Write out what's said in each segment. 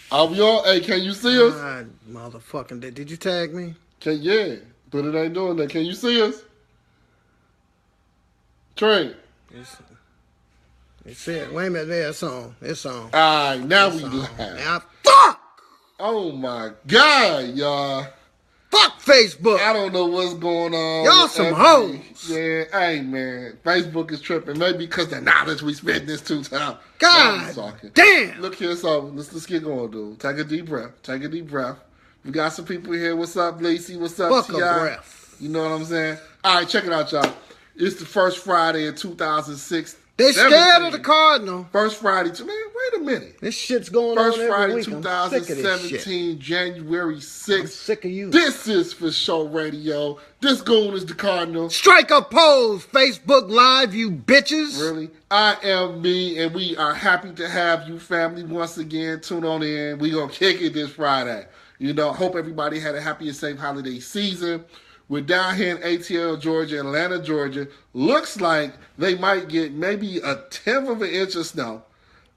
Are we on? Hey, can you see us? Motherfucking did you tag me? Yeah, but it ain't doing that. Can you see us? Trey. It's it. Wait a minute, there, it's on. It's on. All right, now we live. Now, fuck! Oh my God, y'all. Fuck Facebook. I don't know what's going on. Y'all some hoes. Yeah, hey man, Facebook is tripping. Maybe because the knowledge we spent this 2 times. God damn. Look here, so let's get going, dude. Take a deep breath. Take a deep breath. We got some people here. What's up, Lacey? What's up, Fuck T.I.? a breath. You know what I'm saying? All right, check it out, y'all. It's the first Friday in 2006. They scared of the Cardinal. First Friday. Man, wait a minute. This shit's going First on every Friday, week. 2017, January 6th. I'm sick of you. This is For Show Radio. This goon is the Cardinal. Strike a pose, Facebook Live, you bitches. Really? I am me, and we are happy to have you, family, once again. Tune on in. We're going to kick it this Friday. You know, hope everybody had a happy and safe holiday season. We're down here in ATL, Georgia, Atlanta, Georgia. Looks like they might get maybe a 1/10 of an inch of snow.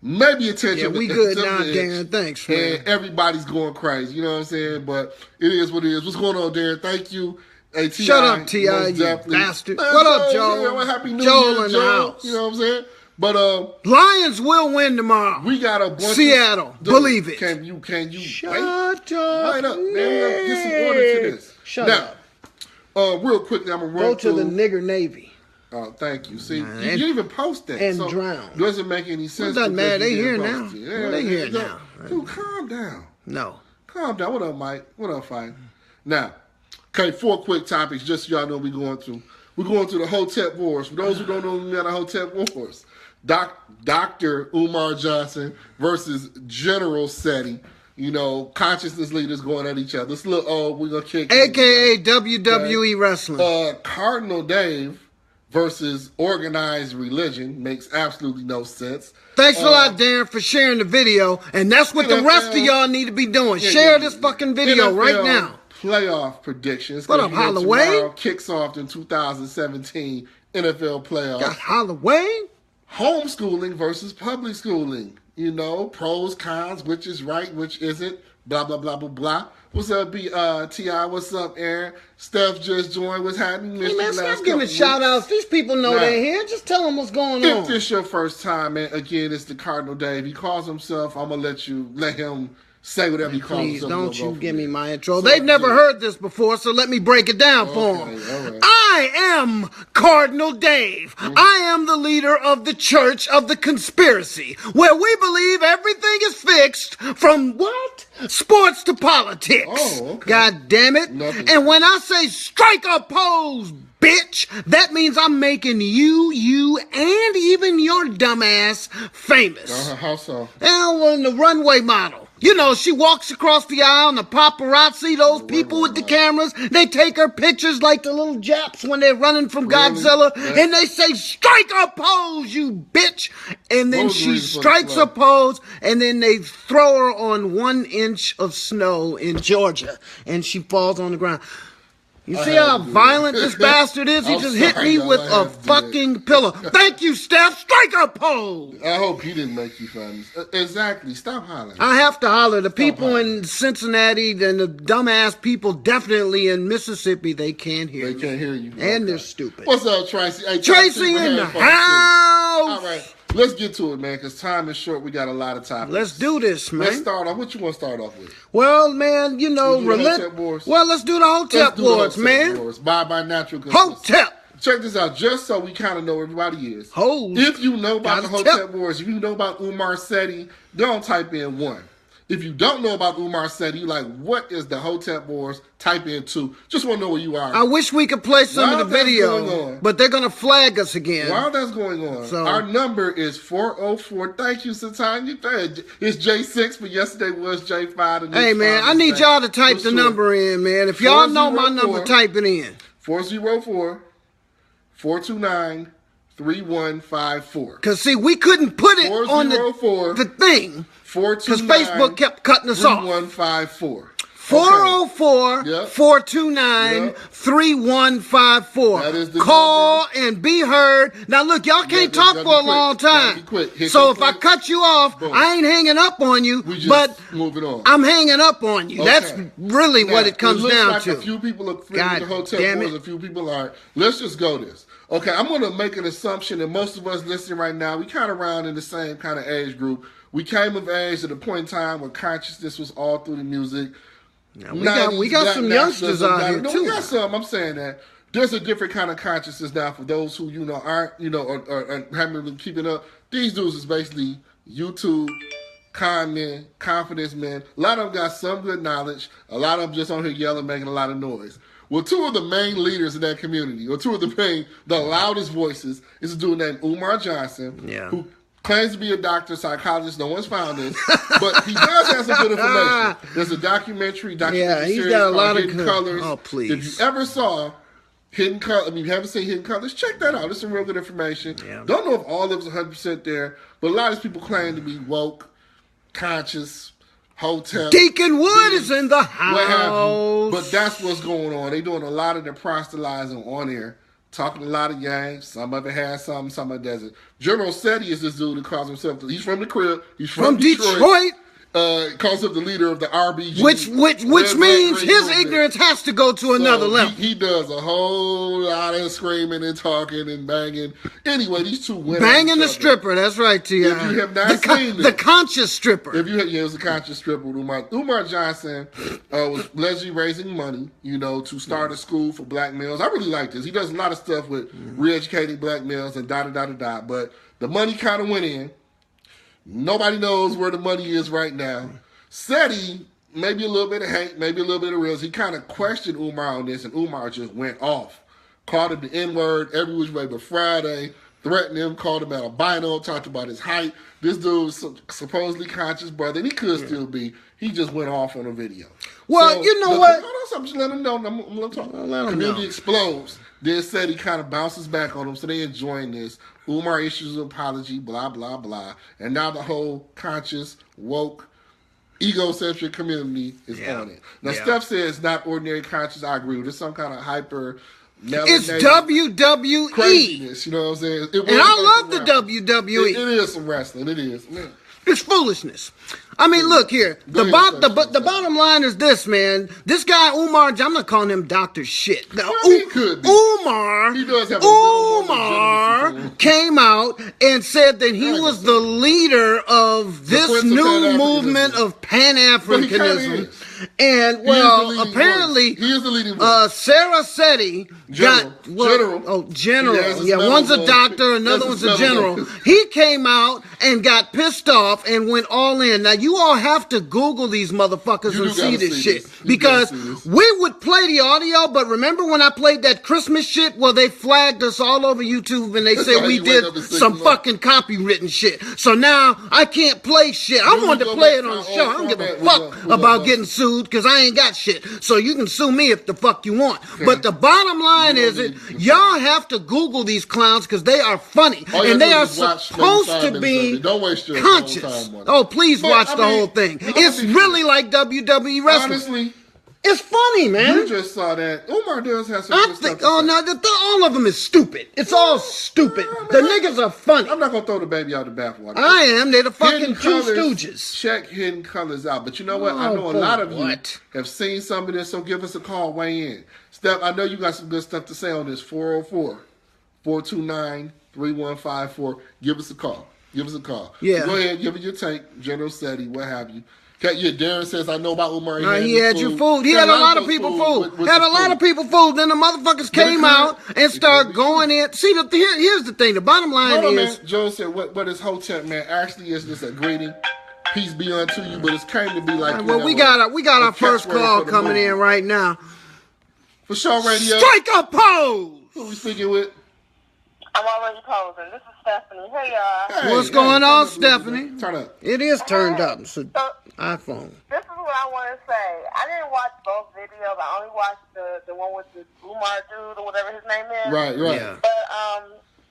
Maybe a 10th of an inch. Yeah, we good now, Darren. Thanks, man. And everybody's going crazy. You know what I'm saying? But it is what it is. What's going on, Darren? Thank you. Hey, T.I., shut up, T.I., you bastard. Man, what up, Joe? Yeah, happy New Joel Year, in the house. You know what I'm saying? But Lions will win tomorrow. We got a bunch Seattle. Believe it. Can you shut wait? up? Wait up, man. We gotta get some order to this. Shut up. Real quickly, I'm gonna run Go to the nigger Navy. Oh, thank you. See, you didn't even post that. And drown. Doesn't make any sense. It doesn't matter. They here now. Yeah, they here now. Dude, calm down. No. Calm down. What up, Mike? What up, Fight? Now, okay, 4 quick topics, just so y'all know we're going through. We're going through the Hotep Wars. For those who don't know, we got a Hotep Wars. Dr. Umar Johnson versus General Seti. You know, consciousness leaders going at each other. This little, we're going to kick. AKA WWE Wrestling. Cardinal Dave versus Organized Religion makes absolutely no sense. Thanks a lot, Darren, for sharing the video. And that's what the rest of y'all need to be doing. Share this fucking video right now. Playoff predictions. What up, Halloween? Kicks off in 2017 NFL playoffs. Got Halloween? Homeschooling versus public schooling. You know, pros, cons, which is right, which isn't, blah, blah, blah, blah, blah. What's up, T.I.? What's up, Aaron? Steph just joined. What's happening? Hey, man, stop giving shout-outs. These people know they're here. Just tell them what's going on. If this your first time, man, again, it's the Cardinal Dave. He calls himself. I'm going to let him say whatever he calls himself. Please, don't you give me my intro. They've never heard this before, so let me break it down for them. Right. I am Cardinal Dave. I am the leader of the Church of the Conspiracy, where we believe everything is fixed from what? Sports to politics. Oh, okay. God damn it. Nothing. And when I say strike a pose, bitch, that means I'm making you, and even your dumbass famous. How so? Well, in the runway model. You know, she walks across the aisle and the paparazzi, those people with the cameras, they take her pictures like the little Japs when they're running from Godzilla, and they say, strike a pose, you bitch! And then she strikes a pose, and then they throw her on 1 inch of snow in Georgia, and she falls on the ground. You see how violent this bastard is? He just hit me with a fucking pillow. Thank you, Steph. Strike a pose. I hope he didn't make you famous. Exactly. Stop hollering. I have to holler. The people in Cincinnati and the dumbass people definitely in Mississippi, they can't hear me. They can't hear you. And they're stupid. What's up, Tracy? Hey, Tracy in the house. All right. Let's get to it, man, because time is short. We got a lot of topics. Let's do this, man. Let's start off. What you want to start off with? Well, man, you know, well, let's do the Hotep Wars, man. By natural Hotep. Check this out, just so we kind of know everybody is. Hoes. If you know about the Hotep Wars, if you know about Umar Seti, don't type in 1. If you don't know about Umar Seti, you like, what is the Hotep Wars? Type in 2. Just want to know where you are. I wish we could play some of the video, but they're going to flag us again. While that's going on, our number is 404. Thank you, Satanya. It's J6, but yesterday was J5. Hey, man, I need y'all to type the number in, man. If y'all know my number, type it in. 404-429-3154. Because, see, we couldn't put it on the thing. Because Facebook kept cutting us off. 3154. 404-429-3154. That is the Call and be heard. Now, look, y'all can't talk for a long time. So if I cut you off, I ain't hanging up on you, but moving on. I'm hanging up on you. Okay. That's really what it comes down like to. A few people are filling the hotel rooms, a few people aren't. Let's just go this. Okay, I'm going to make an assumption that most of us listening right now, we kind of around in the same kind of age group. We came of age at a point in time where consciousness was all through the music. Now, we got some youngsters out here, too. We got some, I'm saying that. There's a different kind of consciousness now for those who, aren't, or haven't been keeping up. These dudes is basically YouTube, con men, confidence men. A lot of them got some good knowledge. A lot of them just on here yelling, making a lot of noise. Well, two of the main leaders in that community, or two of the loudest voices, is a dude named Umar Johnson, who claims to be a doctor, psychologist. No one's found this, but he does have some good information. There's a documentary he's series got a lot called of Hidden Colors. Oh, please! If you ever saw Hidden Colors, if you haven't seen Hidden Colors, check that out. It's some real good information. Yeah. Don't know if all of it's 100% there, but a lot of people claim to be woke, conscious. Hotel. Deacon Wood is in the house. What have you. But that's what's going on. They doing a lot of the proselytizing on there, talking a lot of games. Some of it has something, some of it doesn't. General Seti is this dude that calls himself, he's from the crib. He's from Detroit. Calls him the leader of the RBG. Which means his ignorance has to go to another level. He does a whole lot of screaming and talking and banging. Anyway, these two women. Banging the stripper, that's right, T.I. If you have not seen the conscious stripper. It was a conscious stripper. Umar Johnson was allegedly raising money, to start a school for black males. I really like this. He does a lot of stuff with re-educating black males and da-da-da-da-da. But the money kind of went in. Nobody knows where the money is right now. Seti, maybe a little bit of hate, maybe a little bit of real. He kind of questioned Umar on this, and Umar just went off. Called him the N-word every which way but Friday, threatened him, called him albino, talked about his height. This dude's supposedly conscious brother, and he could still be. He just went off on a video. Well, you know what? I'm just letting him know. I'm talking. Community know. Explodes. Then said he kind of bounces back on him, so they enjoying this. Umar issues an apology, blah, blah, blah. And now the whole conscious, woke, egocentric community is on it. Now, Steph says not ordinary conscious. I agree with it. It's some kind of hyper... It's WWE. Craziness, you know what I'm saying? And I love the WWE. It is some wrestling. It is. Man. It's foolishness. I mean, look here. The bottom line is this, man. This guy, Umar, I'm not calling him Dr. Shit. Now, he could be. Umar came out and said that he was the leader of this new movement of Pan-Africanism. And, well, apparently, he is the leading voice. Sarah Seti General. Yeah, one's a doctor, another one's a general. He came out and got pissed off and went all in. Now, you all have to Google these motherfuckers and see this shit. Because we would play the audio, but remember when I played that Christmas shit? Well, they flagged us all over YouTube and they said we did some fucking copywritten shit. So now I can't play shit. I wanted to play it on the show. I don't give a fuck about getting sued because I ain't got shit. So you can sue me if the fuck you want. Okay. But the bottom line is y'all have to Google these clowns because they are funny. And they are supposed to be conscious. Oh, please watch the whole thing. It's really like WWE wrestling. Honestly, it's funny, man. You just saw that. Umar does have some good stuff to say. All of them is stupid. It's all stupid. The niggas are funny. I'm not going to throw the baby out the bathwater. I am. They're the fucking two stooges. Check Hidden Colors out. But you know what? I know a lot of you have seen some of this, so give us a call, weigh in. Steph, I know you got some good stuff to say on this. 404-429-3154. Give us a call. Give us a call. Yeah. Go ahead, give it your take. General Seti, what have you. Yeah, Darren says, I know about Umar. He had your food. He had a lot of people fooled. Had a lot of people fooled. Then the motherfuckers came out and started going in. See, here's the thing. The bottom line is... Man, Joe said, what is Hotep, man? Actually, it's just a greeting. Peace be unto you, but it's came to be like... Well, we got our first call coming in right now. For Shaw Radio. Strike a pose! Who we speaking with? I'm already posing. This is Stephanie. Hey, y'all. Hey, what's going on, Stephanie? Turn up. It is turned up. So iPhone. This is what I want to say. I didn't watch both videos. I only watched the one with the Umar dude or whatever his name is. Right. Yeah. But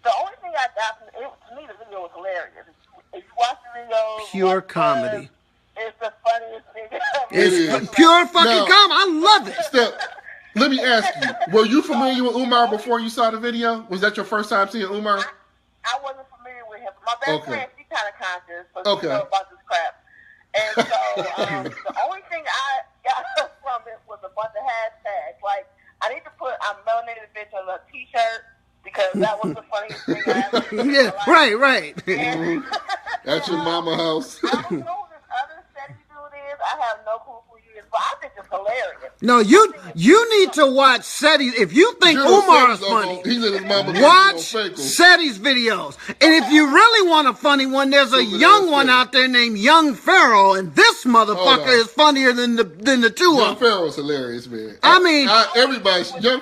the only thing I got from it, to me, the video was hilarious. If you watch the video, pure comedy. It's the funniest thing ever. It is. pure fucking Now, comedy. I love it. Step, let me ask you, were you familiar with Umar before you saw the video? Was that your first time seeing Umar? I wasn't familiar with him. My best Okay. friend, she kind of conscious, so she Okay. knows about this crap. And so the only thing I got from it was a bunch of hashtags. Like, I need to put "I'm melanated bitch" on a T-shirt because that was the funniest thing I ever seen in my Yeah, life. right. And, That's your mama house. I don't know who this other steady dude is. I have no clue who he is, but I think it's hilarious. No, you need to watch SETI. If you think General Umar's Sanders, funny, he's in his mama watch Fakel. SETI's videos. And if you really want a funny one, there's a young one out there named Young Pharaoh, and this motherfucker is funnier than the two Young of them. Pharaoh's hilarious, man. I mean, Young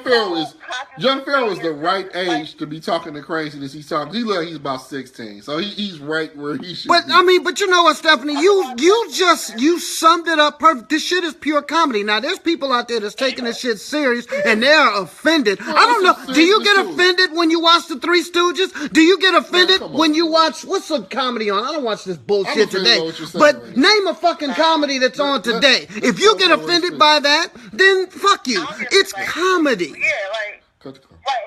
Pharaoh is the right age to be talking the craziness he's talking. He's about 16, so he's right where he should be. But you know what, Stephanie? You summed it up perfect. This shit is pure comedy. Now, there's people out there that's taking this shit serious and they're offended. I don't know. Do you get offended when you watch the Three Stooges? Do you get offended when you watch what's the comedy on? I don't watch this bullshit today. But name a fucking comedy that's on today. If you get offended by that, then fuck you. It's comedy. Yeah, like, right,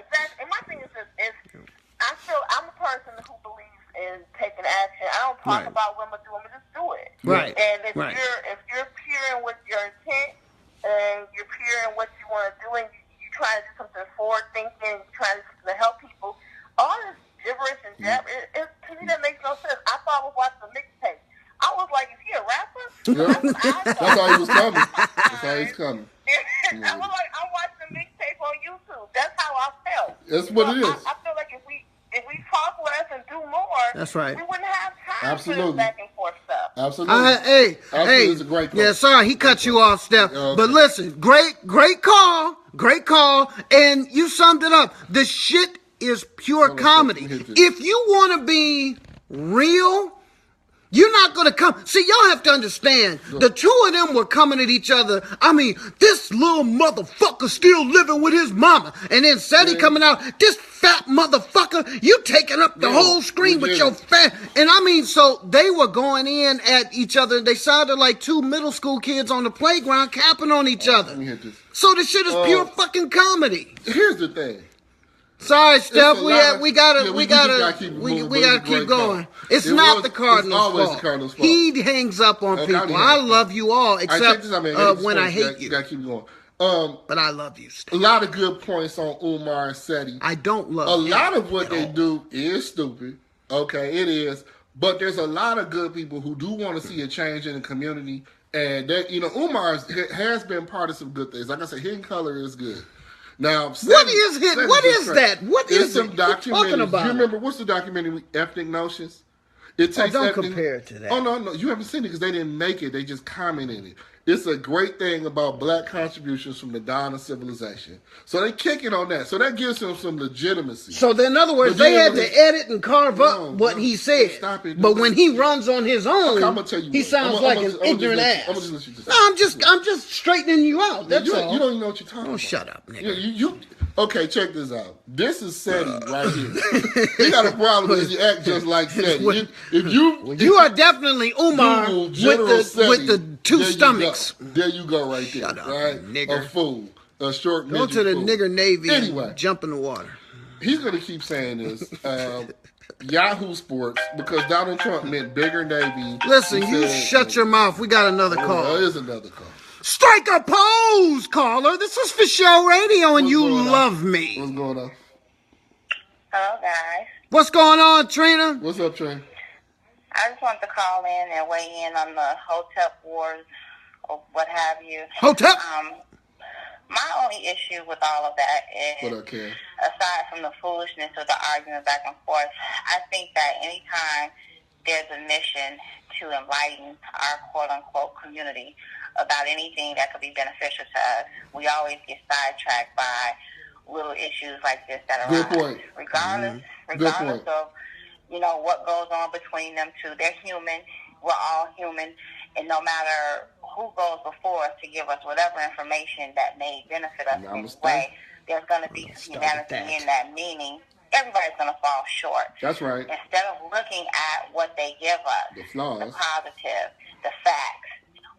exactly. And my thing is I'm a person who believes in taking action. I don't talk about what I'm gonna do. I'm gonna just do it. Right. And if you're pure in what your intent and you're pure in what you want to do, and you try to do something forward thinking, you try to do something to help people, all this gibberish and jab, to me that makes no sense. I thought I was watching a mixtape. I was like, is he a rapper? That's how he was coming. That's how he's coming. I was like, I'm watching a mixtape on YouTube. That's how I felt. That's what it is. I feel like if we talk less and do more, that's right. We wouldn't have time for this back and forth stuff. Absolutely. It's a great call. Yeah, sorry, he cut you off, Steph. Okay. But listen, great call. And you summed it up. The shit is pure comedy. If you want to be real, you're not going to come. See, y'all have to understand, the two of them were coming at each other. I mean, this little motherfucker still living with his mama. And then SETI coming out, this fat motherfucker, you taking up the whole screen with your fat. And I mean, so they were going in at each other. They sounded like two middle school kids on the playground capping on each other. So this shit is pure fucking comedy. Here's the thing. Sorry, Steph. We gotta keep going. It's not the Cardinals' fault. He hangs up on people. I love you all, except when I hate you. You gotta keep going. But I love you, Steph. A lot of good points on Umar and SETI. I don't love a lot of what they do is stupid. Okay, it is. But there's a lot of good people who do want to see a change in the community, and that Umar has been part of some good things. Like I said, Hidden Color is good. Now, what is it? What is that? What is some documentaries? Do you remember what's the documentary Ethnic Notions? It takes don't compare it to that. Oh no, you haven't seen it because they didn't make it. They just commented it. It's a great thing about black contributions from the dawn of civilization. So they kick it on that. So that gives him some legitimacy. So in other words, they had to edit and carve up what he said. Stop it. But when he runs on his own, okay, I'm gonna tell you he sounds like an ignorant ass. I'm just let you no, I'm just straightening you out. That's all. You don't even know what you're talking about. Shut up, nigga. You okay, check this out. This is SETI right here. He got a problem because you act just like SETI. You are definitely Umar with the two stomachs. There you go right there. Shut up, right? nigger. A fool. A short Go to the fool. nigger Navy anyway, and jump in the water. He's going to keep saying this. Yahoo Sports, because Donald Trump meant bigger Navy. Listen, you shut your mouth. We got another call. There is another call. Strike a pose, caller. This is For Show Radio, and you love me. What's going on? Hello, guys. What's going on, Trina? What's up, Trina? I just wanted to call in and weigh in on the Hotep wars or what have you. Hotep? My only issue with all of that is, aside from the foolishness of the argument back and forth, I think that anytime there's a mission to enlighten our quote-unquote community about anything that could be beneficial to us, we always get sidetracked by little issues like this that arise. Good point. Regardless of, what goes on between them two. They're human. We're all human. And no matter who goes before us to give us whatever information that may benefit us in any way, there's going to be some humanity in that, meaning everybody's going to fall short. That's right. Instead of looking at what they give us, the flaws, the positive, the facts,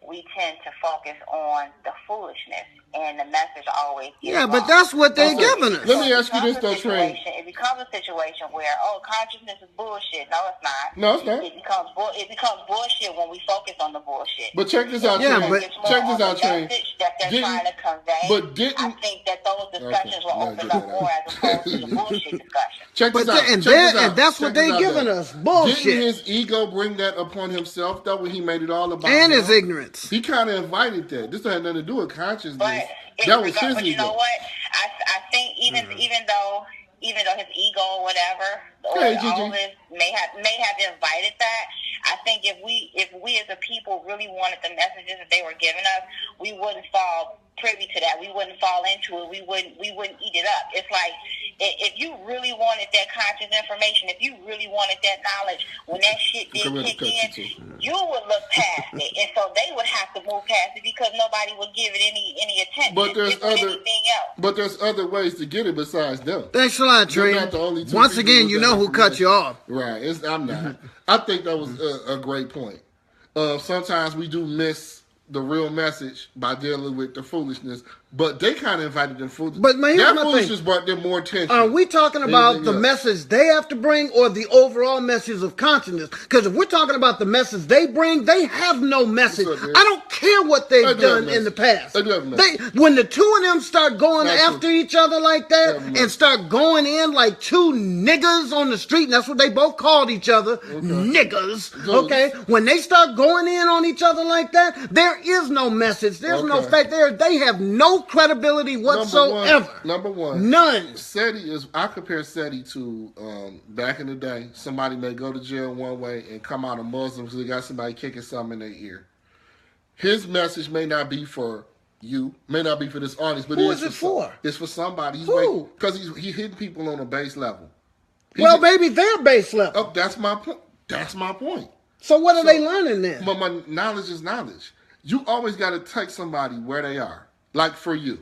we tend to focus on the foolishness, and the message always gets Yeah, but that's what they're giving us. Let me ask you this, though, Trey. It becomes a situation where, consciousness is bullshit. No, it's not. No, it's not. It becomes bullshit when we focus on the bullshit. But check this out, Trey. Check this out, Trey. That they're trying to convey. But I think that those discussions will open up more as opposed to the bullshit discussion. Check this out. And that's what they're giving us. Bullshit. Didn't his ego bring that upon himself, though, when he made it all about and his ignorance? He kind of invited that. This had nothing to do with consciousness. That was his ego. But you know what? I think even though his ego or whatever, all this may have invited that. I think if we as a people really wanted the messages that they were giving us, we wouldn't fall privy to that. We wouldn't fall into it. We wouldn't eat it up. It's like if you really wanted that conscious information, if you really wanted that knowledge, when that shit did kick in, you would look past it, and so they would have to move past it because nobody would give it any attention. But there's other ways to get it besides them. Thanks a lot, Trey. Once again, you know who cut you off. Right. I'm not. I think that was a great point. Sometimes we do miss the real message by dealing with the foolishness, but they kind of invited them foolishness. But man, that foolishness brought them more attention. Are we talking about the message they have to bring or the overall message of consciousness? Because if we're talking about the message they bring, they have no message. I don't care what they've done in the past. When the two of them start going after each other like that and start going in like two niggas on the street, and that's what they both called each other, niggas. Okay, when they start going in on each other like that, there is no message. There's no fact there. They have no credibility whatsoever. Number one. None. I compare SETI to back in the day. Somebody may go to jail one way and come out a Muslim because they got somebody kicking something in their ear. His message may not be for you, may not be for this audience, but who is it for? It's for somebody. Who? Because he's hitting people on a base level. Maybe their base level. Oh, that's my point. That's my point. So what are they learning then? But my knowledge is knowledge. You always got to take somebody where they are. Like for you.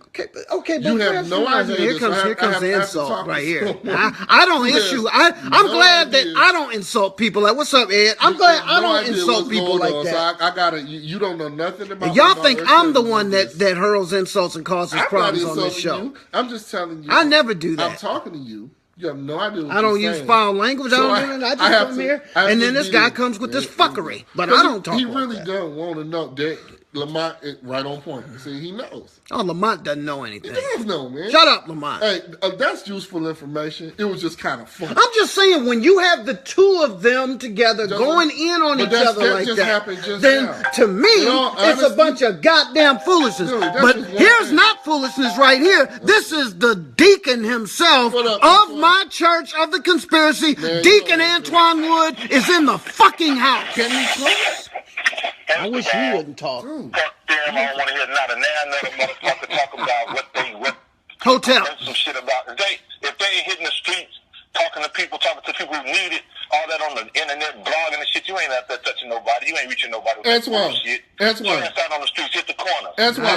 Okay, but you have no idea. Here comes the insult right here. I don't I'm glad that I don't insult people. Like, what's up, Ed? I'm glad I don't insult people like that. So I gotta. You don't know nothing about. Y'all think I'm the one that hurls insults and causes problems on this show? You. I'm just telling you. I never do that. I'm talking to you. You have no idea what I don't use foul language. I don't do that. I just come here, and then this guy comes with this fuckery. But I don't talk. He really don't want to know that. Lamont is right on point. See, he knows. Oh, Lamont doesn't know anything. He does know, man. Shut up, Lamont. Hey, that's useful information. It was just kind of fun. I'm just saying, when you have the two of them together going in on each other like that, then to me, it's a bunch of goddamn foolishness. Dude, but here's not foolishness right here. This is the deacon himself of my church of the conspiracy. Man, Deacon Antoine Wood is in the fucking house. Can he close? I wish you wouldn't talk. I don't want to hear not a another motherfucker talk about what hotel. Some shit about if they ain't hitting the streets, talking to people who need it, all that on the internet, blogging and shit. You ain't out there touching nobody. You ain't reaching nobody. That's why. That's why. You inside on the streets, hit the corner. That's why.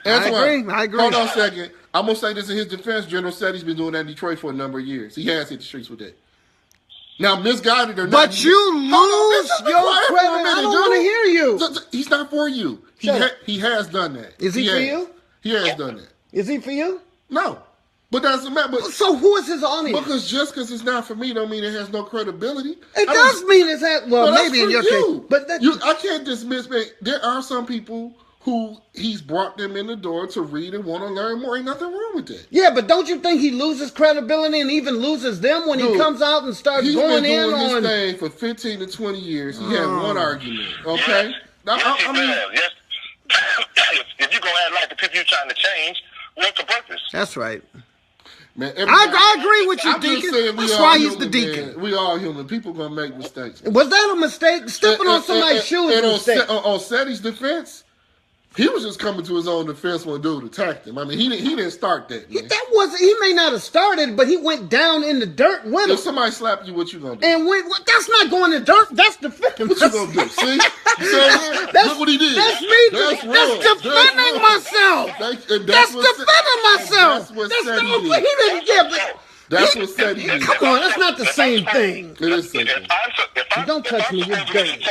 I agree. Hold on a second. I'm gonna say this in his defense. General SETI's been doing that in Detroit for a number of years. He has hit the streets with that. Now, misguided or not. But you lose your credit. I don't want to hear you. He's not for you. He has done that. Is he for you? He has done that. Is he for you? No. But that doesn't matter. So who is his audience? Because just because it's not for me don't mean it has no credibility. It does mean it's maybe in your case. But I can't dismiss, man. There are some people who he's brought them in the door to read and want to learn more. Ain't nothing wrong with that. Yeah, but don't you think he loses credibility and even loses them when he comes out and starts going in on... He's been doing his thing for 15 to 20 years. He had one argument, okay? Yes. If you're going to act like the people you're trying to change, what's the purpose? That's right. Man, I agree with you, Deacon. That's why he's the deacon. Man. We all human. People going to make mistakes. Man. Was that a mistake? Stepping on somebody's shoes is a mistake. On SETI's defense... He was just coming to his own defense when dude attacked him. I mean, he didn't start that. Man. He may not have started, but he went down in the dirt with him. If somebody slapped you, what you gonna do? And that's not going in dirt. That's defending. What you gonna do? See? Look what he did. That's me. That's defending myself. That's defending myself. He didn't give it. That's what SETI did. Come on, that's not the same thing. It is something. Don't touch me. You're dirty.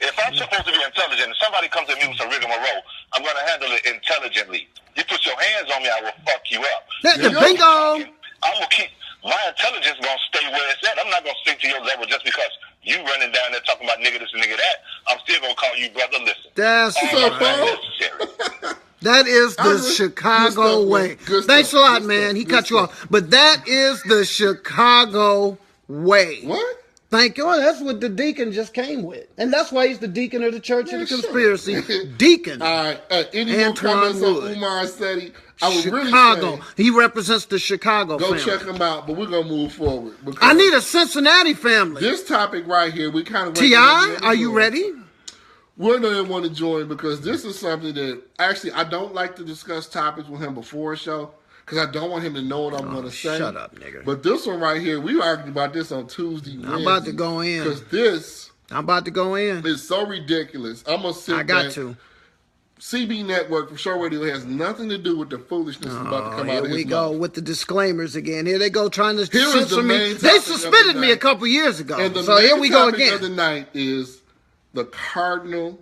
If I'm supposed to be intelligent and somebody comes at me with some rigmarole, I'm going to handle it intelligently. You put your hands on me, I will fuck you up. Bingo! I'm going to keep my intelligence going to stay where it's at. I'm not going to stick to your level just because you running down there talking about nigga this and nigga that. I'm still going to call you brother. Listen. That's necessary. That is the Chicago way. Thanks a lot, man. He cut you off. But that is the Chicago way. What? Thank you. Oh, that's what the deacon just came with. And that's why he's the deacon of the Church of the Conspiracy. Deacon. All right. Any more comments on Umar Seti? I would Chicago. Really say, he represents the Chicago family. Go check him out, but we're going to move forward. I need a Cincinnati family. This topic right here, we kind of... T.I., are you ready? We're going to want to join because this is something that... Actually, I don't like to discuss topics with him before a show because I don't want him to know what I'm going to say. Shut up, nigga. But this one right here, we argued about this on Tuesday, Wednesday. I'm about to go in. Because this... I'm about to go in. It's so ridiculous. I'm going to sit back. I got to. CB Network from Show Radio has nothing to do with the foolishness that's about to come out of his mouth. Here we go with the disclaimers again. Here they go trying to censor me. They suspended me a couple years ago. And so here we go again. The night is the Cardinal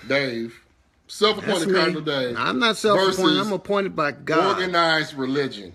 Dave, self-appointed Cardinal Dave. I'm not self-appointed. I'm appointed by God. Organized religion.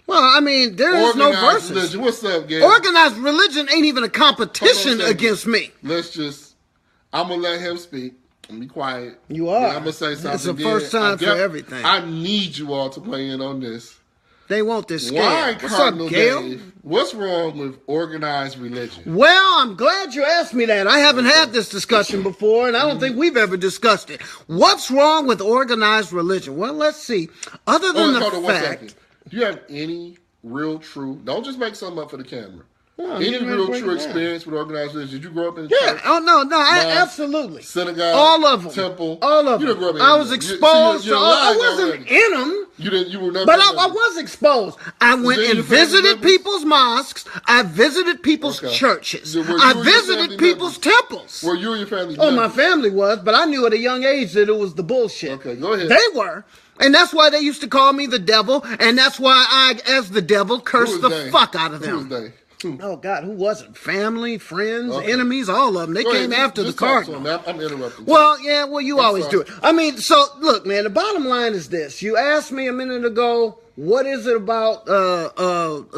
Well, I mean, there is no verses. Religion. What's up, Gabe? Organized religion ain't even a competition against me. I'm going to let him speak. And be quiet. You are. I'm going to say something. It's the first time for everything. I need you all to weigh in on this. They want this scam. Why, What's Cardinal up, Gail? Dave? What's wrong with organized religion? Well, I'm glad you asked me that. I haven't had this discussion before, and I don't think we've ever discussed it. What's wrong with organized religion? Well, let's see. Other than the fact... Do you have any real true... Don't just make something up for the camera. No, any real true experience with organized religion? Did you grow up in a church? Oh, no, absolutely. Synagogue? All of them. Temple? All of them. You didn't grow up in I was exposed to I wasn't in them. You were never. But I was exposed. I went and visited people's mosques. I visited people's churches. I visited people's temples. Were you and your family? Oh, my family was, but I knew at a young age that it was the bullshit. Okay, go ahead. They were. And that's why they used to call me the devil, and that's why I, as the devil, cursed the fuck out of them. Who was they? Oh, God, who wasn't? Family, friends, enemies, all of them. They came after the Cardinal. I'm interrupting. Well, you always do it. I mean, so, look, man, the bottom line is this. You asked me a minute ago, what is it about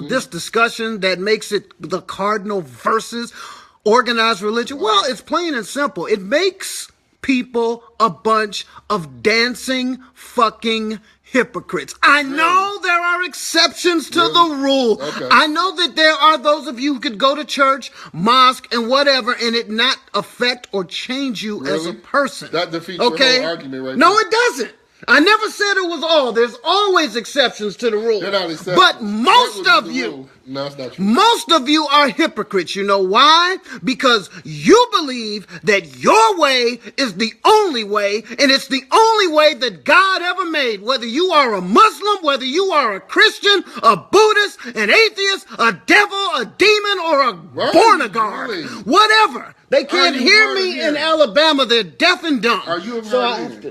this discussion that makes it the Cardinal versus organized religion? Well, it's plain and simple. It makes people a bunch of dancing fucking hypocrites. I know there are exceptions to the rule. Okay. I know that there are those of you who could go to church, mosque, and whatever, and it not affect or change you as a person. That defeats your whole argument right now. No, it doesn't. I never said it was all. There's always exceptions to the rule. But most of you, no, it's not true. Most of you are hypocrites. You know why? Because you believe that your way is the only way, and it's the only way that God ever made. Whether you are a Muslim, whether you are a Christian, a Buddhist, an atheist, a devil, a demon, or a born-a-guard, whatever. They can't hear me in Alabama. They're deaf and dumb. Are you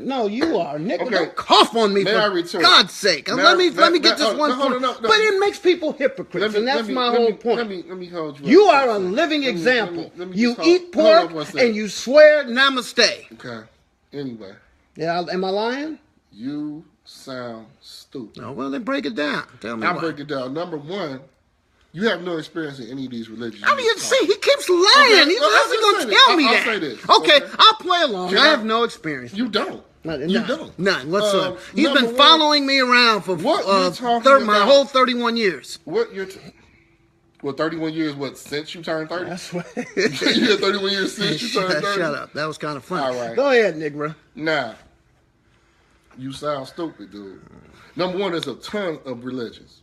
No, you are. Nigga, don't cough on me for God's sake. Let me get this one point. But it makes people hypocrites, and that's my whole point. Let me hold you. You are a living example. You eat pork and you swear namaste. Okay. Anyway. Yeah, am I lying? You sound stupid. Oh, well, then break it down. Tell me I'll break it down. Number one, you have no experience in any of these religions. I mean, see, he keeps lying. Okay, He's going to tell me that. I'll say this. Okay, I'll play along. I have no experience. You don't. You don't. None whatsoever. He's been following me around for my whole 31 years. What you're 31 years, since you turned 30? That's what. You had 31 years since you turned 30? Shut up. That was kind of funny. All right. Go ahead, Nigra. Now, you sound stupid, dude. Number one, there's a ton of religions.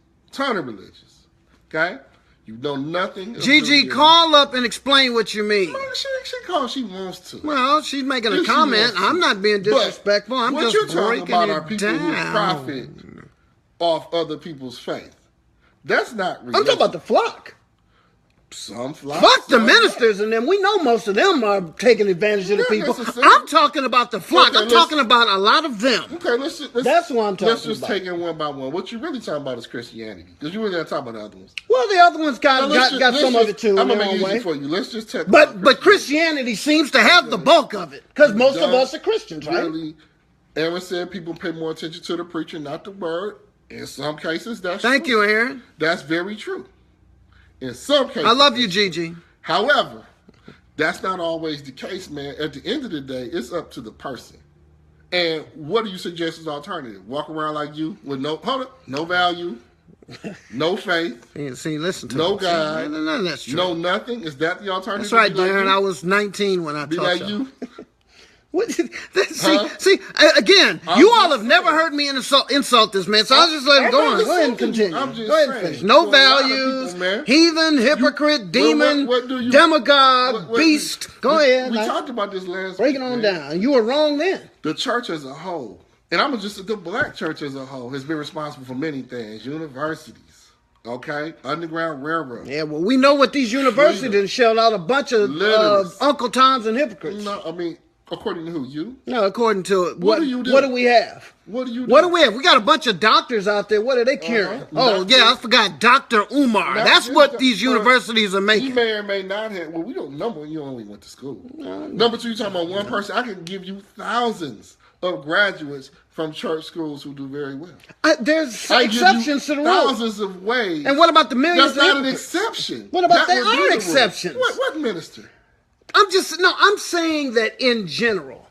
Okay? You know nothing. Gigi, call up and explain what you mean. She calls. She wants to. Well, she's making a comment. I'm not being disrespectful. I'm just breaking it down. What you're talking about are people who profit off other people's faith. That's not religion. I'm talking about the flock. Some fly. Fuck the ministers and them. We know most of them are taking advantage of the people. I'm talking about the flock. Okay, I'm talking about a lot of them. Okay, that's what I'm talking about. Let's just take it one by one. What you really talking about is Christianity, because you really not talking about the other ones. Well, the other ones got some of it too. I'm gonna make it easy for you. Let's just take. But Christianity seems to have the bulk of it, because most of us are Christians, right? Really, Aaron said people pay more attention to the preacher, not the word. In some cases, that's Thank true. you, Aaron. That's very true. In some cases. I love you, Gigi. However, that's not always the case, man. At the end of the day, it's up to the person. And what do you suggest as alternative? Walk around like you with no value, no faith. See, listen to no me. God. No, that's true. No nothing. Is that the alternative? That's right, Darren. Like I was 19 when I be taught like you. What? See, again, you all have never heard me insult this man, so I'll just let him go on. Go ahead and continue. Go ahead and finish. No values, people, heathen, hypocrite, demon, demagogue, beast. Go ahead. We talked about this last break week. Break it on down. You were wrong then. The church as a whole, and the black church as a whole, has been responsible for many things. Universities. Okay? Underground Railroad. Yeah, well, we know what these universities shelled out a bunch of Uncle Toms and hypocrites. No, I mean, according to who? You? No, according to what do you do? What do we have? What do you do? What do we have? We got a bunch of doctors out there. What are they carrying? I forgot Dr. Umar. That's what these universities are making. He may or may not have. Well, we don't know. You only went to school. Number two, you're talking about one person. I can give you thousands of graduates from church schools who do very well. There's exceptions to the rule. Thousands of ways. And what about the millions? That's not an exception. What about they are exceptions? What minister? I'm saying that in general,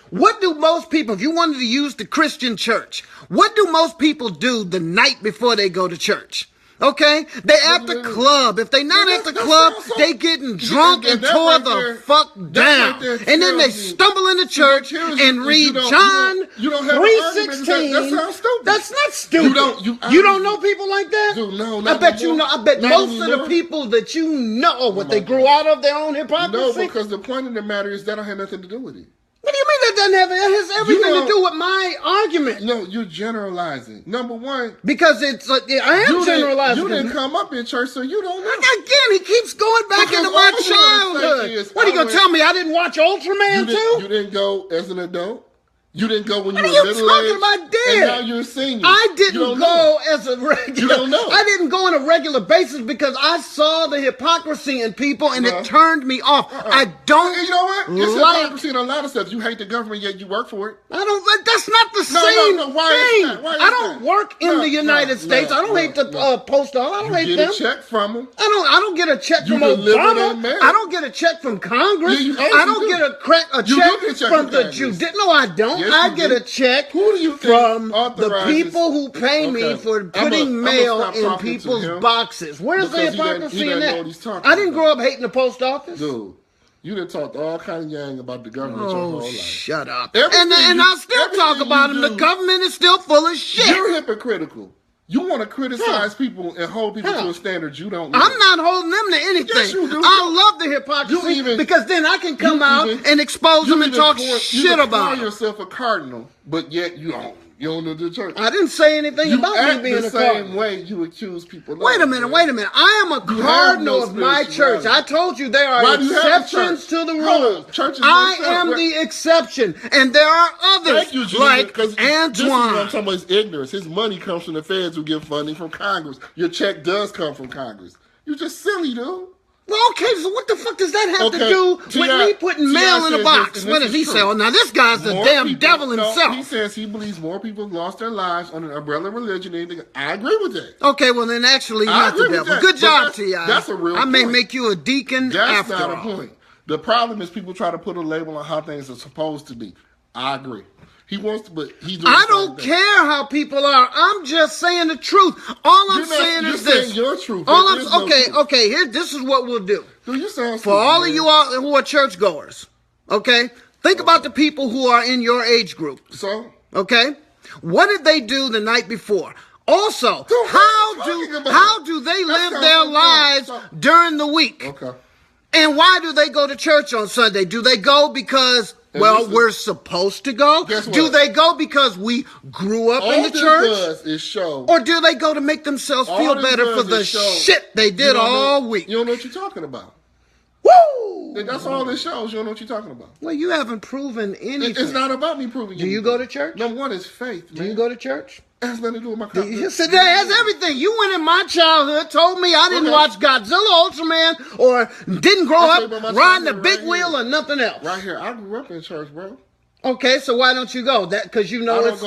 what do most people, if you wanted to use the Christian church, what do most people do the night before they go to church? Okay? They at the club. If they not at the club, they getting drunk and tore the fuck down. And then they stumble into church and read John 3:16. That sounds stupid. That's not stupid. You don't know people like that? Dude, no, I bet you know. I bet most of the people that you know, they grew out of their own hypocrisy. No, because the point of the matter is that don't have nothing to do with it. What do you mean that doesn't have it? It has everything to do with my argument. No, you're generalizing. Number one. Because I am generalizing. You didn't come up in church, so you don't know. Again, he keeps going back into my childhood. What are you going to tell me? I didn't watch Ultraman too? You didn't go as an adult? You didn't go when you were middle-aged? What are you talking about, Dad? And now you're a senior. I didn't go as a regular. You don't know. I didn't go on a regular basis because I saw the hypocrisy in people and it turned me off. I don't. You know what? It's hypocrisy in a lot of stuff. You hate the government, yet you work for it. I don't. That's not the same thing. I don't work in the United States. I don't hate the post office. I don't hate them. You get a check from them. I don't get a check from Obama. I don't get a check from Congress. I don't get a check from the Jews. No, I don't. I get a check from the people who pay me for putting mail in people's boxes. Where's the hypocrisy in that? I didn't grow up hating the post office. Dude, you done talked all kind of yang about the government your whole life. Shut up. And I'll still talk about them. The government is still full of shit. You're hypocritical. You want to criticize people and hold people to a standard you don't know. I'm not holding them to anything. Yes, you do. I love the hypocrisy because then I can come out and expose them and talk shit about them. You call yourself a cardinal, but yet you don't know the church. I didn't say anything about me being a cardinal. The same way you accuse people. Wait a minute. I am a cardinal of my church. I told you there are exceptions to the rules. I am the exception, and there are others like Antoine. This is what I'm talking about is ignorance. His money comes from the feds who give funding from Congress. Your check does come from Congress. You're just silly, dude. Well, okay, so what the fuck does that have to do with me putting mail in a box? What does he say? Well, now this guy's the damn devil himself. He says he believes more people lost their lives on an umbrella religion. I agree with that. Okay, well then actually not the devil. Good job, T.I. That's a real point. I may make you a deacon after all. That's not a point. The problem is people try to put a label on how things are supposed to be. I agree. He wants to, but he's doing I don't care how people are. I'm just saying the truth. All I'm saying is this. Saying your truth. Okay. Here, this is what we'll do. Dude, you sound for all of you all who are churchgoers. Okay, think about the people who are in your age group. So, okay, what did they do the night before? Also, dude, how do they live their lives during the week? Okay. And why do they go to church on Sunday? Do they go because Well, we're supposed to go. Do they go because we grew up in the church? All this does is show. Or do they go to make themselves feel better for the shit they did all week? You don't know what you're talking about. Woo! That's all this shows. You don't know what you're talking about. Well, you haven't proven anything. It's not about me proving. Do you go to church? Number one is faith, man. Do you go to church? It has nothing to do with my confidence. You said that has everything. You went in my childhood, told me I didn't watch Godzilla, Ultraman, or didn't grow up riding the big wheel or nothing else. Right here. I grew up in church, bro. Okay, so why don't you go? That because you know it's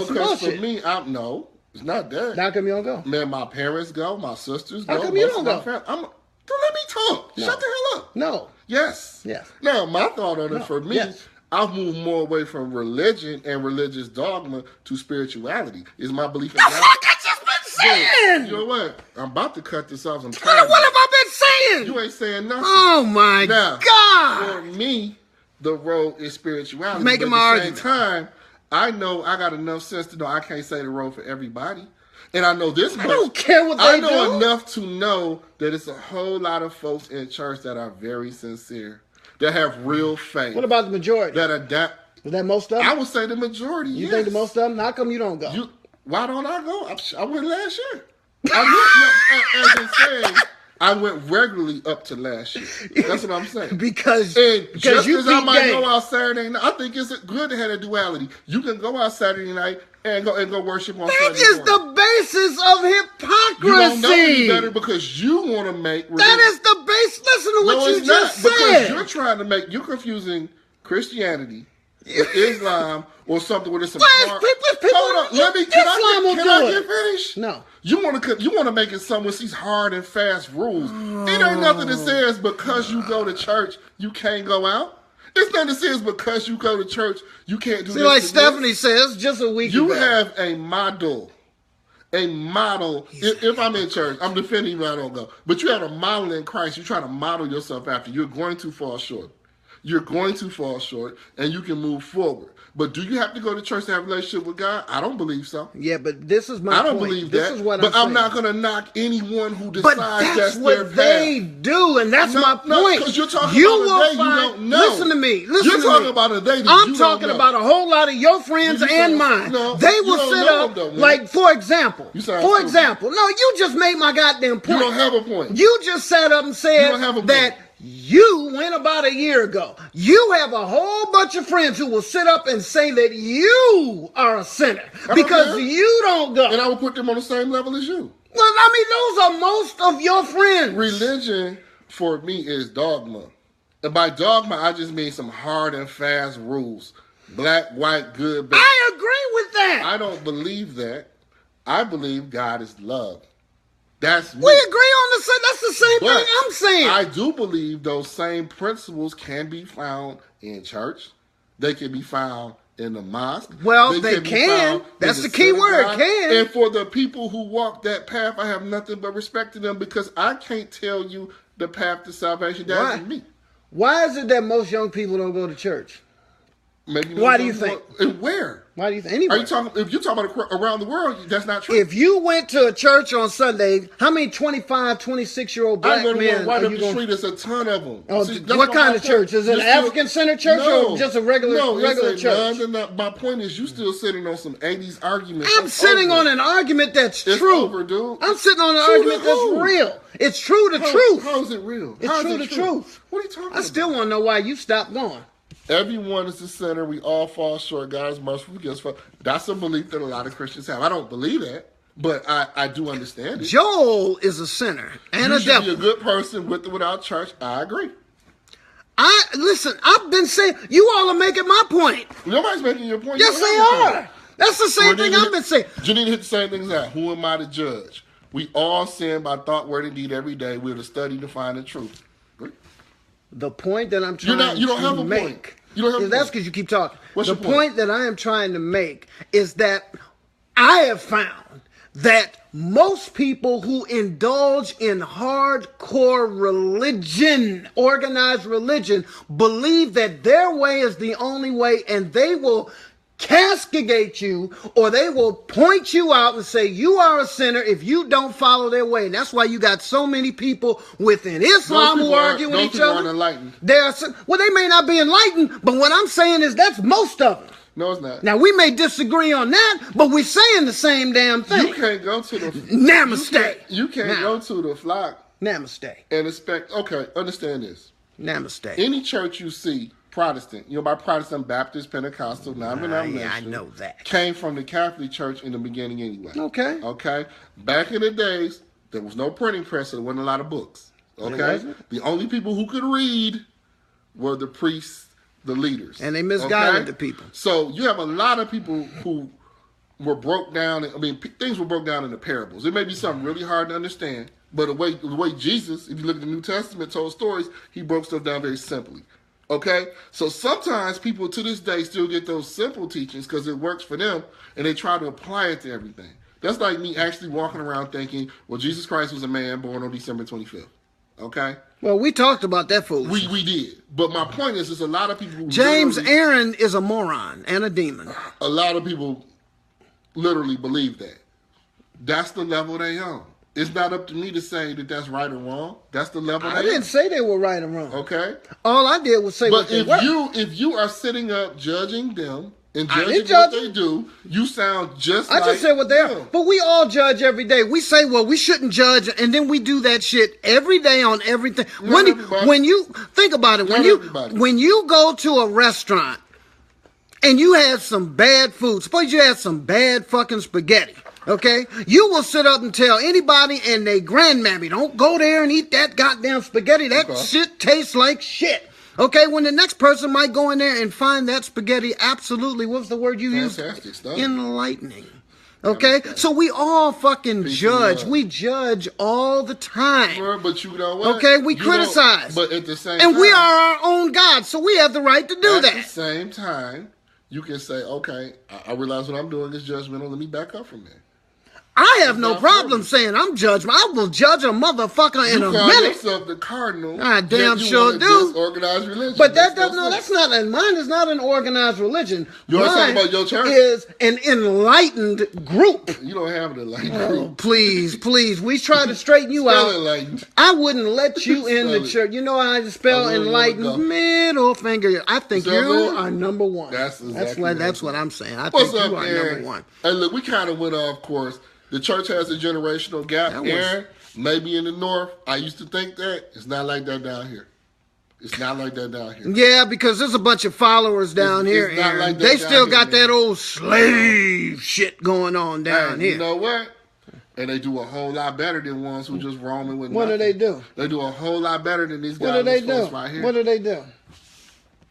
because for me, no, it's not that. How come you don't go? Man, my parents go, my sisters go. How come you don't go? Don't let me talk. No. Shut the hell up. No. Yes. Yes. Now, my thought on it for me, I've moved more away from religion and religious dogma to spirituality. Is my belief in God. The fuck I just been saying? You know what? I'm about to cut this off. What have I been saying? You ain't saying nothing. Oh my God. For me, the road is spirituality. Making my argument. At the same time, I know I got enough sense to know I can't say the road for everybody. And I know this much. I don't care what they do. I know enough to know that it's a whole lot of folks in church that are very sincere, that have real faith. What about the majority? That adapt. Is that most of them? I would say the majority. You think the most of them? How come you don't go? Why don't I go? I went last year. As in saying, I went regularly up to last year. That's what I'm saying. because just you as I might go out Saturday night, I think it's good to have a duality. You can go out Saturday night and go worship on Sunday morning. That is the basis of hypocrisy. You don't know any better because you want to make religion. That is the base. Listen to what you just said. Because you're trying to make, you're confusing Christianity with Islam or something where there's some hard. Hold on, can I get finished? No. You want to make it something with these hard and fast rules. It ain't nothing that says because you go to church you can't go out. It's nothing that says because you go to church you can't do this. Like Stephanie says just a week ago. You have a model. If I'm in church, I'm defending you, I don't go. But you have a model in Christ. You're trying to model yourself after. You're going to fall short. You're going to fall short, and you can move forward. But do you have to go to church to have a relationship with God? I don't believe so. Yeah, but this is my point. I don't believe that. This is what but I'm not going to knock anyone who decides that's what their path. they do, and that's my point. No, because you're talking about a day you don't know. Listen to me. You're talking about a day that I'm talking about a whole lot of your friends and mine. They will sit up, like, for example. No, you just made my goddamn point. You don't have a point. You just sat up and said that you went about a year ago. You have a whole bunch of friends who will sit up and say that you are a sinner because you don't go. And I will put them on the same level as you. Well, I mean, those are most of your friends. Religion, for me, is dogma. And by dogma, I just mean some hard and fast rules. Black, white, good, bad. I agree with that. I don't believe that. I believe God is love. That's me. We agree on that's the same thing I'm saying. I do believe those same principles can be found in church. They can be found in the mosque. Well, they can. That's the key word, can. And for the people who walk that path, I have nothing but respect to them because I can't tell you the path to salvation. That's me. Why is it that most young people don't go to church? Maybe. Why do you think? And where? Why do you think? Anywhere. If you're talking about around the world, that's not true. If you went to a church on Sunday, how many 25, 26-year-old black men right up the street? There's a ton of them. Oh, what kind of church? Is it an African Center church or just a regular church? My point is, you still sitting on some 80s arguments. I'm sitting on an argument that's true. Over, dude. I'm sitting on an argument that's real. It's true to truth. How is it real? It's true to truth. What are you talking about? I still want to know why you stopped going. Everyone is the sinner. We all fall short. God is merciful. That's a belief that a lot of Christians have. I don't believe that, but I do understand it. Joel is a sinner and a devil. You should be a good person with or without church. I agree. Listen, I've been saying, you all are making my point. Nobody's making your point. Yes, they are. That's the same thing I've been saying. Janine hit the same things out. Who am I to judge? We all sin by thought, word, and deed every day. We're to study to find the truth. The point that I'm trying you don't have to a make. Point. You don't have a point. That's because you keep talking. What's the your point that I am trying to make is that I have found that most people who indulge in hardcore religion, organized religion, believe that their way is the only way, and they will castigate you, or they will point you out and say you are a sinner if you don't follow their way. And that's why you got so many people within Islam who argue with each other. Enlightened. Well, they may not be enlightened, but what I'm saying is that's most of them. No, it's not. Now, we may disagree on that, but we're saying the same damn thing. You can't go to the... Namaste. You can't go to the flock... Namaste. And expect... Okay, understand this. Namaste. Any church you see, Protestant, by Protestant, Baptist, Pentecostal, non-denominational... Yeah, I know that. ...came from the Catholic Church in the beginning anyway. Okay. Okay? Back in the days, there was no printing press, so there wasn't a lot of books. Okay? The only people who could read were the priests, the leaders. And they misguided the people. So you have a lot of people who were broke down. Things were broke down in the parables. It may be something really hard to understand, but the way Jesus, if you look at the New Testament, told stories, he broke stuff down very simply. Okay? So sometimes people to this day still get those simple teachings because it works for them, and they try to apply it to everything. That's like me actually walking around thinking, well, Jesus Christ was a man born on December 25th. Okay? Well, we talked about that foolishness. We did. But my point is, there's a lot of people who James Aaron is a moron and a demon. A lot of people literally believe that. That's the level they on. It's not up to me to say that that's right or wrong. That's the level they on. I didn't say they were right or wrong. Okay? All I did was say what they were. But if you are sitting up judging them, and judging what they do, you sound just like... I just said what they are. But we all judge every day. We say, well, we shouldn't judge, and then we do that shit every day on everything. When you think about it, when you go to a restaurant and you have some bad food, suppose you had some bad fucking spaghetti, okay? You will sit up and tell anybody and their grandmammy, don't go there and eat that goddamn spaghetti. That shit tastes like shit. Okay, when the next person might go in there and find that spaghetti absolutely, what's the word you used? Fantastic stuff. Enlightening. Okay, so we all fucking judge. We judge all the time. Sure, but you know what? Okay, we criticize. But at the same time, and we are our own God, so we have the right to do that. At the same time, you can say, okay, I realize what I'm doing is judgmental. Let me back up from there. I have no problem saying I'm judgmental. I will judge a motherfucker in a minute. You call yourself the cardinal. I damn sure do. Organized religion. But that's not. Mine is not an organized religion. You want to talk about your church? Is an enlightened group. You don't have an enlightened group. Oh, please. We try to straighten you out. Enlightened. I wouldn't let you in the church. You know how I spell enlightened? Middle finger. I think you are number one. That's what I'm saying. I think you are number one. Hey, look, we kind of went off course. The church has a generational gap. Aaron, maybe in the north, I used to think that. It's not like that down here. It's not like that down here. Yeah, because there's a bunch of followers down here. It's not like that they still got that old slave shit going on down here. You know what? And they do a whole lot better than ones who just roaming with What nothing. Do they do? They do a whole lot better than these guys. What do they do? Right here. What do they do?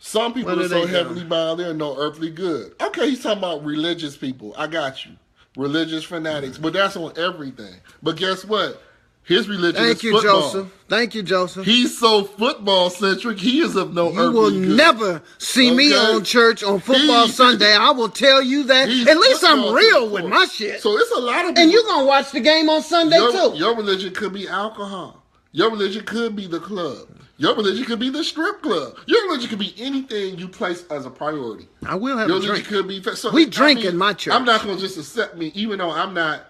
Some people are so heavily bound there, no earthly good. Okay, he's talking about religious people. I got you. Religious fanatics, but that's on everything. But guess what? His religion is football. Thank you, Joseph. He's so football centric. He is of no earthly good. You will never see me on church on football Sunday. I will tell you that. At least I'm real with my shit. So it's a lot of people. And you're gonna watch the game on Sunday too. Your religion could be alcohol. Your religion could be the club. Your religion could be the strip club. Your religion could be anything you place as a priority. I will have a drink. Could be, so, we drink in my church. I'm not going to just accept me, even though I'm not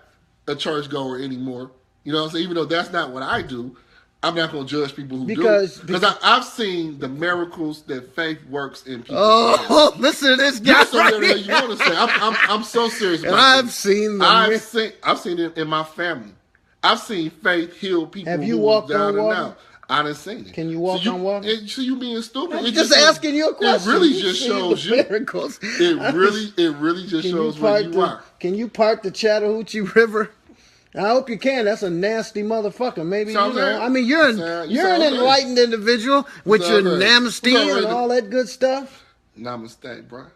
a church goer anymore. You know what I'm saying? Even though that's not what I do, I'm not going to judge people who do. Because I've seen the miracles that faith works in people. Oh, listen to this guy right here. You want to say? I'm so serious about I've this. I've seen it in my family. I've seen faith heal people. Have you walked on water? I done seen it. Can you walk on water? So you being stupid? I'm just asking you a question. It really just shows you. Miracles. It really just shows where you are. Can you part the Chattahoochee River? I hope you can. That's a nasty motherfucker. Maybe you know. I mean, you're an enlightened individual with your namaste and all that good stuff. Namaste, bro.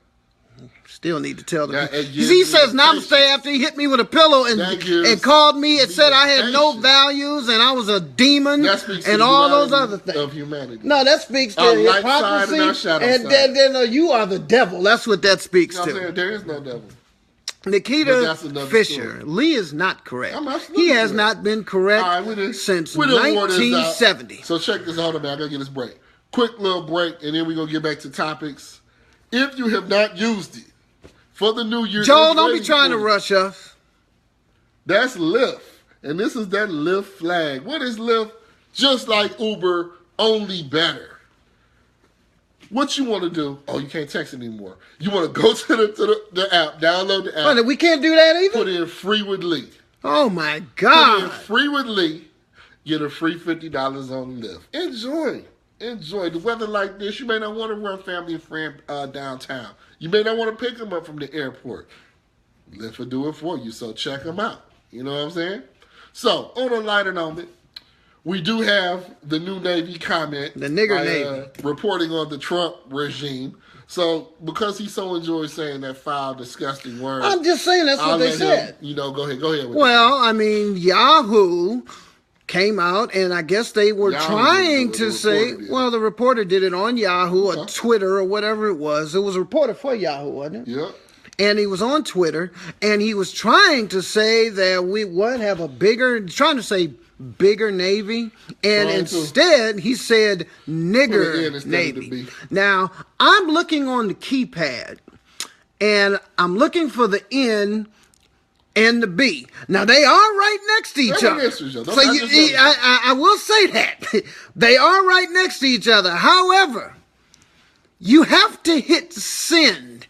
Still need to tell them. He says namaste after he hit me with a pillow and called me and said I had no values and I was a demon and all those other things. Of humanity. No, that speaks to hypocrisy. And then you are the devil. That's what that speaks to. There is no devil. Nikita Fisher. Story. Lee is not correct. He has not been correct since 1970. So check this out, man. I gotta get this break. Quick little break, and then we're gonna get back to topics. If you have not used it, for the new year. Joel, don't be trying to rush us. That's Lyft. And this is that Lyft flag. What is Lyft? Just like Uber, only better. What you want to do? Oh, you can't text anymore. You want to go to the app, download the app. But we can't do that either? Put in free with Lee. Oh, my God. Put in free with Lee. Get a free $50 on Lyft. Enjoy. The weather like this, you may not want to run family and friend downtown. You may not want to pick them up from the airport. Lyft will do it for you, so check them out. You know what I'm saying? So, on a lighter note, we do have the new Navy comment. The nigger Navy. Reporting on the Trump regime. So, because he so enjoys saying that foul, disgusting word. I'm just saying that's what they said. Go ahead. Well, I mean, Yahoo came out, and I guess they were trying to say, well, the reporter did it on Yahoo or Twitter or whatever it was. It was a reporter for Yahoo, wasn't it? Yeah. And he was on Twitter, and he was trying to say that we would have a bigger Navy, and instead he said nigger Navy. Now, I'm looking on the keypad, and I'm looking for the N and the B. Now, they are right next to each other. So I will say that. They are right next to each other. However, you have to hit send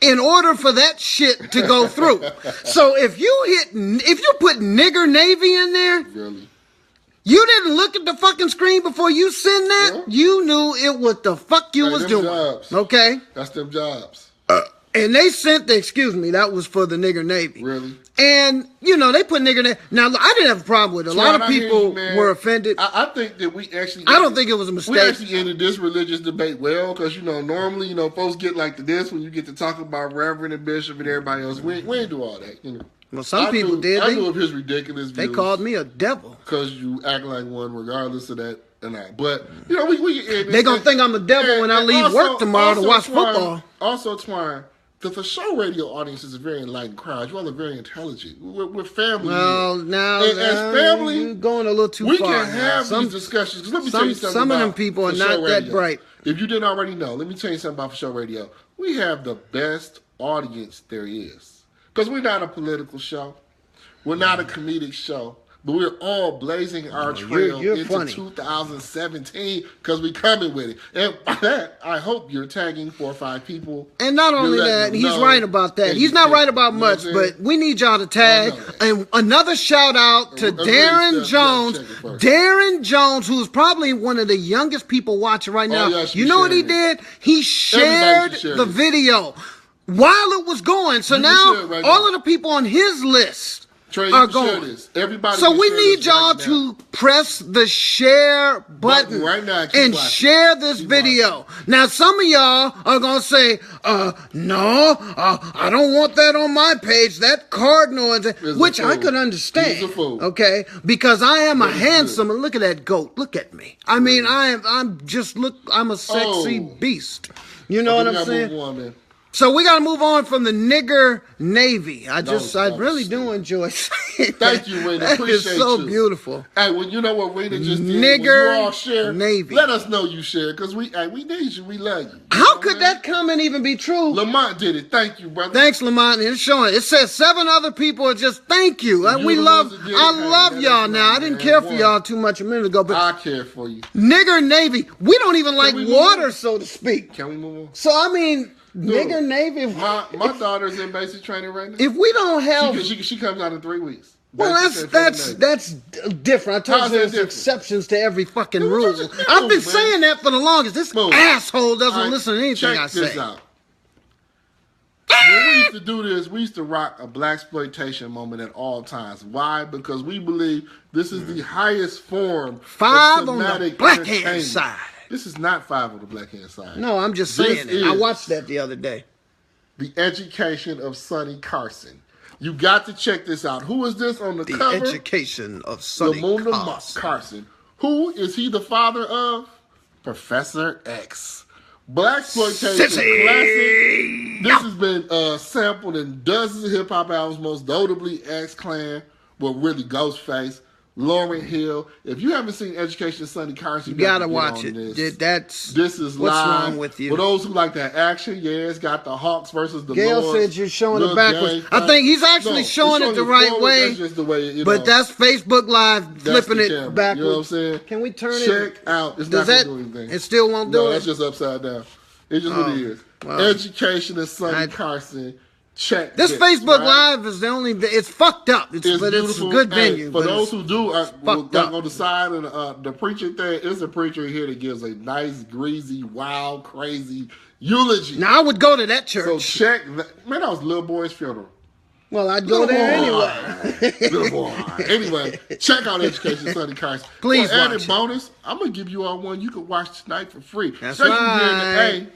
in order for that shit to go through. So if you put nigger Navy in there, really? You didn't look at the fucking screen before you send that? Yeah. You knew it what the fuck you was doing. Jobs. Okay? That's them jobs. And they sent that was for the nigger Navy. Really? And, they put nigger Navy. Now, I didn't have a problem with it. A lot of people were offended. I think that we actually... I don't think it was a mistake. We actually ended this religious debate well, because, normally, folks get like this when you get to talk about Reverend and Bishop and everybody else. We ain't do all that, Well, some people did. I knew of his ridiculous views. They called me a devil. Because you act like one regardless of that and that. But, we they're going to think I'm a devil when I leave work tomorrow to watch football. Also, Twine, the show radio audience is a very enlightened crowd. You all are very intelligent. We're family. Well, now, as family, you're going a little too far. We can have these discussions. Let me tell you something some of them people are not that bright. If you didn't already know, let me tell you something about For Show Radio. We have the best audience there is. Because we're not a political show. We're not a comedic show. But we're all blazing our trail into funny. 2017 because we're coming with it. And by that, I hope you're tagging 4 or 5 people. And not only that, he's right about that. He's not right about much, but we need y'all to tag. And another shout out to Darren Jones. Darren Jones, who's probably one of the youngest people watching right now. You know what he did? He shared the video while it was going. So now all of the people on his list are going. Everybody so we need y'all to press the share button right now and share this video. Now, some of y'all are going to say, no, I don't want that on my page. That cardinal, which I could understand. Okay? Because I am a handsome, and look at that goat. Look at me. I mean, I'm a sexy beast. You know what I'm saying? So we got to move on from the nigger Navy. I really do enjoy saying Thank you, Raina. Appreciate you. It's so beautiful. Hey, well, you know what Raina just did? Nigger when you all share, Navy. Let us know you share, because we need you. We love you. How could that comment even be true? Lamont did it. Thank you, brother. Thanks, Lamont. It's showing. It says 7 other people are just thank you. I love y'all now. I didn't care for y'all too much a minute ago, but I care for you. Nigger Navy. We don't even like water, so to speak. Can we move on? So, I mean... Nigger Navy. My daughter's in basic training right now. If we don't have, she comes out in 3 weeks. Well, that's different. I told you there's exceptions to every fucking rule. I've been saying that for the longest. This asshole doesn't listen to anything I say. Check this out. When we used to do this, we used to rock a blaxploitation moment at all times. Why? Because we believe this is the highest form 5 of on the somatic black hand side. This is not 5 on the black hand side. No, I'm just saying it. I watched that the other day. The Education of Sonny Carson. You got to check this out. Who is this on the cover? The Education of Sonny Carson. Who is he the father of? Professor X. Blaxploitation classic. This has been sampled in dozens of hip hop albums, most notably X Clan, well, really Ghostface. Lauryn Hill. If you haven't seen Education Sonny Carson, you gotta watch it. This is what's live. Wrong with you? For those who like that action, it's got the Hawks versus the Gail Lords. said you're showing it backwards. I think he's actually showing it the right way. That's just the way, but that's Facebook Live flipping it camera. backwards. You know what I'm saying? Can we turn it? Check out. It's not gonna do anything. It still won't do it? No, that's just upside down. It's just what it is. Well, Education of Sonny Carson. Check this Facebook Live is the only. It's fucked up. But it's a good venue. For those who do, go on the side and the preacher thing. It's a preacher here that gives a nice, greasy, wild, crazy eulogy. Now I would go to that church. So check that. Man, that was Little Boy's funeral. Well, I'd go there anyway. Little boy. Anyway, check out Education Sonny Carson. Please watch added bonus, I'm gonna give you all one you can watch tonight for free. That's right.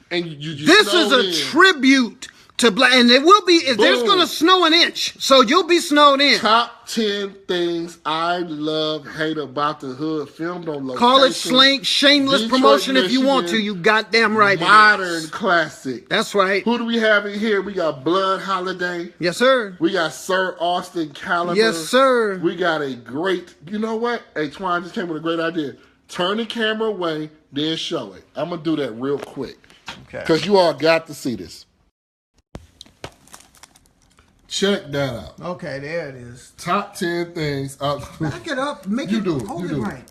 And you this is a tribute to black, and it will be. There's going to snow an inch, so you'll be snowed in. Top 10 things I love, hate about the hood. Filmed on location. Call it shameless Detroit, promotion if you want to. You goddamn right. Modern classic. That's right. Who do we have in here? We got Blood Holiday. Yes, sir. We got Sir Austin Caliber. Yes, sir. We got a great. You know what? Hey, Twine just came with a great idea. Turn the camera away, then show it. I'm gonna do that real quick. Okay. Because you all got to see this. Check that out. Okay, there it is. Top 10 things. Back it up. Make you it. Do it. Hold you it do right.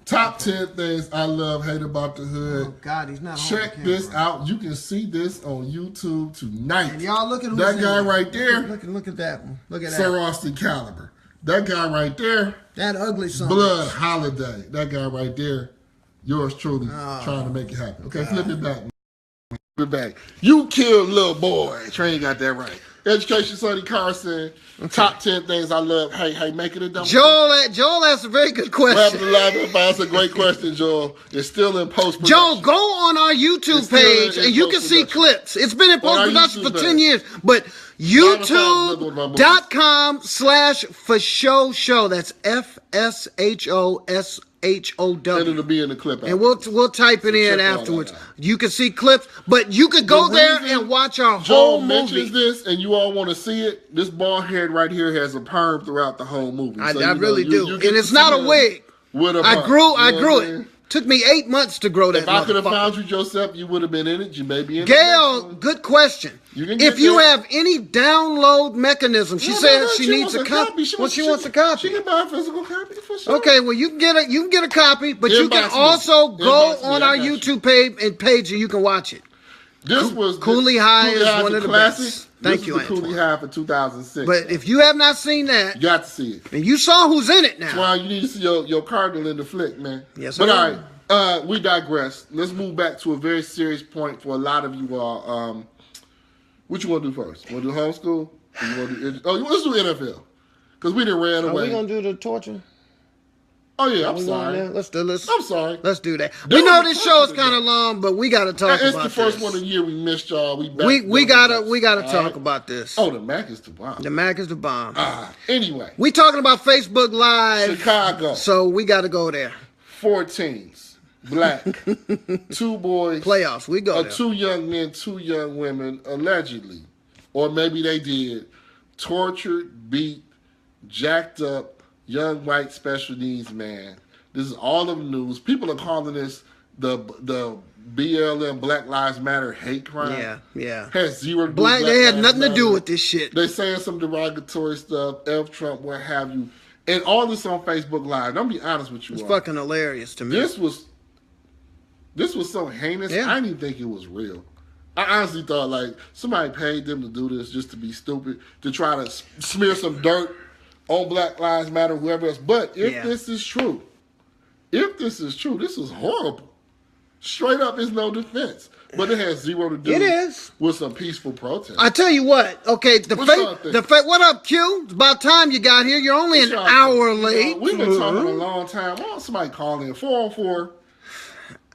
Top 10 things I love, hate about the hood. Oh, God, he's not Check this out. You can see this on YouTube tonight. And y'all look at who's that guy right there. Look at that one. Look at that. Sir Austin Caliber. That guy right there. That ugly son. Blood Holiday. That guy right there. Yours truly, trying to make it happen. Okay, flip it back. Flip it back. You killed little boy. Train got that right. Education Sonny Carson. Top 10 things I love. Hey, make it a double. Joel asked a very good question. That's a great question, Joel. It's still in post-production. Joel, go on our YouTube page and you can see clips. It's been in post-production for 10 years. But YouTube.com/FSHOW. That's FSHOSHOW. And it'll be in the clip. And we'll type it in afterwards. You can see clips, but you could go there and watch our whole movie. Joel mentions this, and you all want to see it. This bald head right here has a perm throughout the whole movie. I really do, and it's not a wig. I grew it. Took me 8 months to grow that. If I could have found you yourself, you would have been in it. You may be in it. Gail, good question. If you have any download mechanism, she said she needs a copy. She wants a copy. She can buy a physical copy for sure. Okay, well you can get a copy, but you can also go on our YouTube page and you can watch it. This was Cooley High is one of the best. Thank you, Antoine. Cooley High for 2006. But if you have not seen that, you got to see it. And you saw who's in it now. Well, you need to see your cardinal in the flick, man. Yes, sir. But all right, we digress. Let's move back to a very serious point for a lot of you all. What you want to do first? Want to do homeschool? Or you want to do, let's do NFL. Because we done ran away. Are we going to do the torture? Oh, yeah, I'm sorry. Let's do this. I'm sorry. Let's do that. We know this show is kind of long, but we got to talk about this. It's the first one of the year we missed y'all. We gotta talk about this. Oh, the Mac is the bomb. The Mac is the bomb. Anyway. We talking about Facebook Live. Chicago. So we got to go there. 4 teams. Black. 2 boys. Playoffs. We go there. 2 young men, 2 young women, allegedly. Or maybe they did. Tortured, beat, jacked up, young white special needs man. This is all of the news. People are calling this the BLM Black Lives Matter hate crime. Yeah. Has zero to do with they had nothing to do with this shit. They're saying some derogatory stuff, F Trump, what have you. And all this on Facebook Live. I'm be honest with you. It's fucking hilarious to me. This was so heinous. I didn't even think it was real. I honestly thought like somebody paid them to do this just to be stupid, to try to smear some dirt on Black Lives Matter, whoever else. But if this is true, this is horrible. Straight up, it's no defense. But it has zero to do with some peaceful protest. I tell you what, okay, what up, Q? It's about time you got here. You're only an hour late. We've been talking a long time. Why don't somebody call in?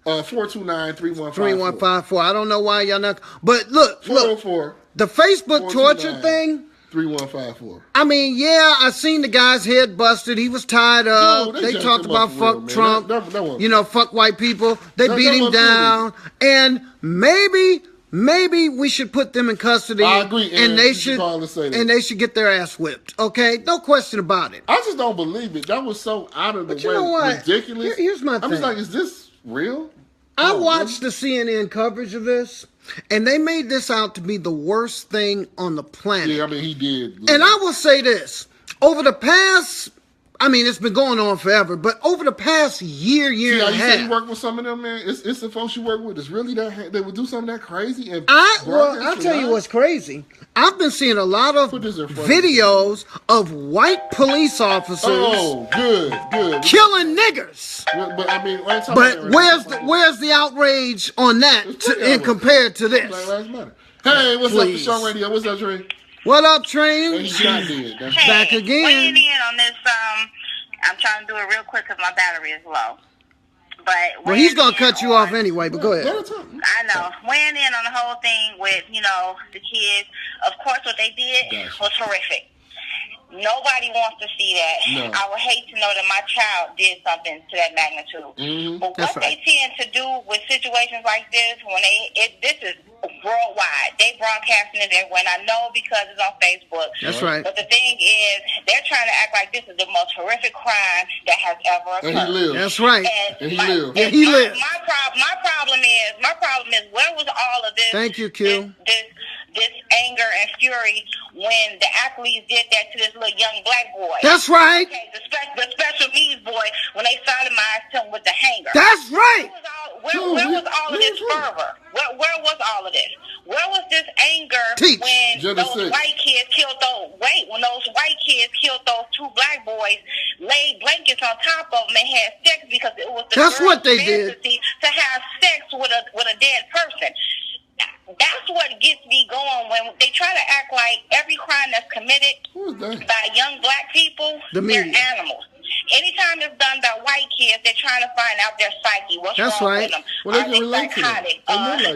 404-429-3154. I don't know why y'all not. But look, the Facebook torture thing. 3154. I mean, I seen the guy's head busted. He was tied up. They talked about fuck Trump. Fuck white people. They beat him down. And maybe maybe we should put them in custody. I agree, and they should get their ass whipped. Okay, no question about it. I just don't believe it. That was so out of the way, ridiculous. Here's my thing. I'm just like, is this real? I watched the CNN coverage of this, and they made this out to be the worst thing on the planet. Yeah, I mean, he did. And I will say this: over the past, I mean, it's been going on forever, but over the past year and a half. You say you work with some of them, man. It's the folks you work with. It's really that they would do something that crazy. And I'll tell you what's crazy. I've been seeing a lot of videos of white police officers. Oh, good. Killing niggers. But I mean, where's the outrage on that compared to this? Hey, what's up, the show radio? What's up, Trey? What up, Trey? Back again. Weighing in on this, I'm trying to do it real quick because my battery is low. But he's gonna cut you off anyway. But go ahead. I know. Weighing in on the whole thing with the kids. Of course, what they did was horrific. Nobody wants to see that. No. I would hate to know that my child did something to that magnitude. Mm-hmm. But what they tend to do with situations like this, this is worldwide. They broadcasting it everywhere, and I know because it's on Facebook. That's right. But the thing is, they're trying to act like this is the most horrific crime that has ever occurred. And he lived. That's right. And he lived. My problem is, where was all of this? Thank you, Q. This anger and fury when the athletes did that to this little young black boy. That's right. Okay, the special needs boy when they sodomized him with the hanger. That's right. Where was all of this fervor? Where was all of this? Where was this anger when those white kids killed those two black boys, laid blankets on top of them and had sex because it was the girl's fantasy to have sex with a dead person. That's what gets me going when they try to act like every crime that's committed by young black people, they're animals. Anytime it's done by white kids, they're trying to find out their psyche. What's wrong with them? Well, are they psychotic?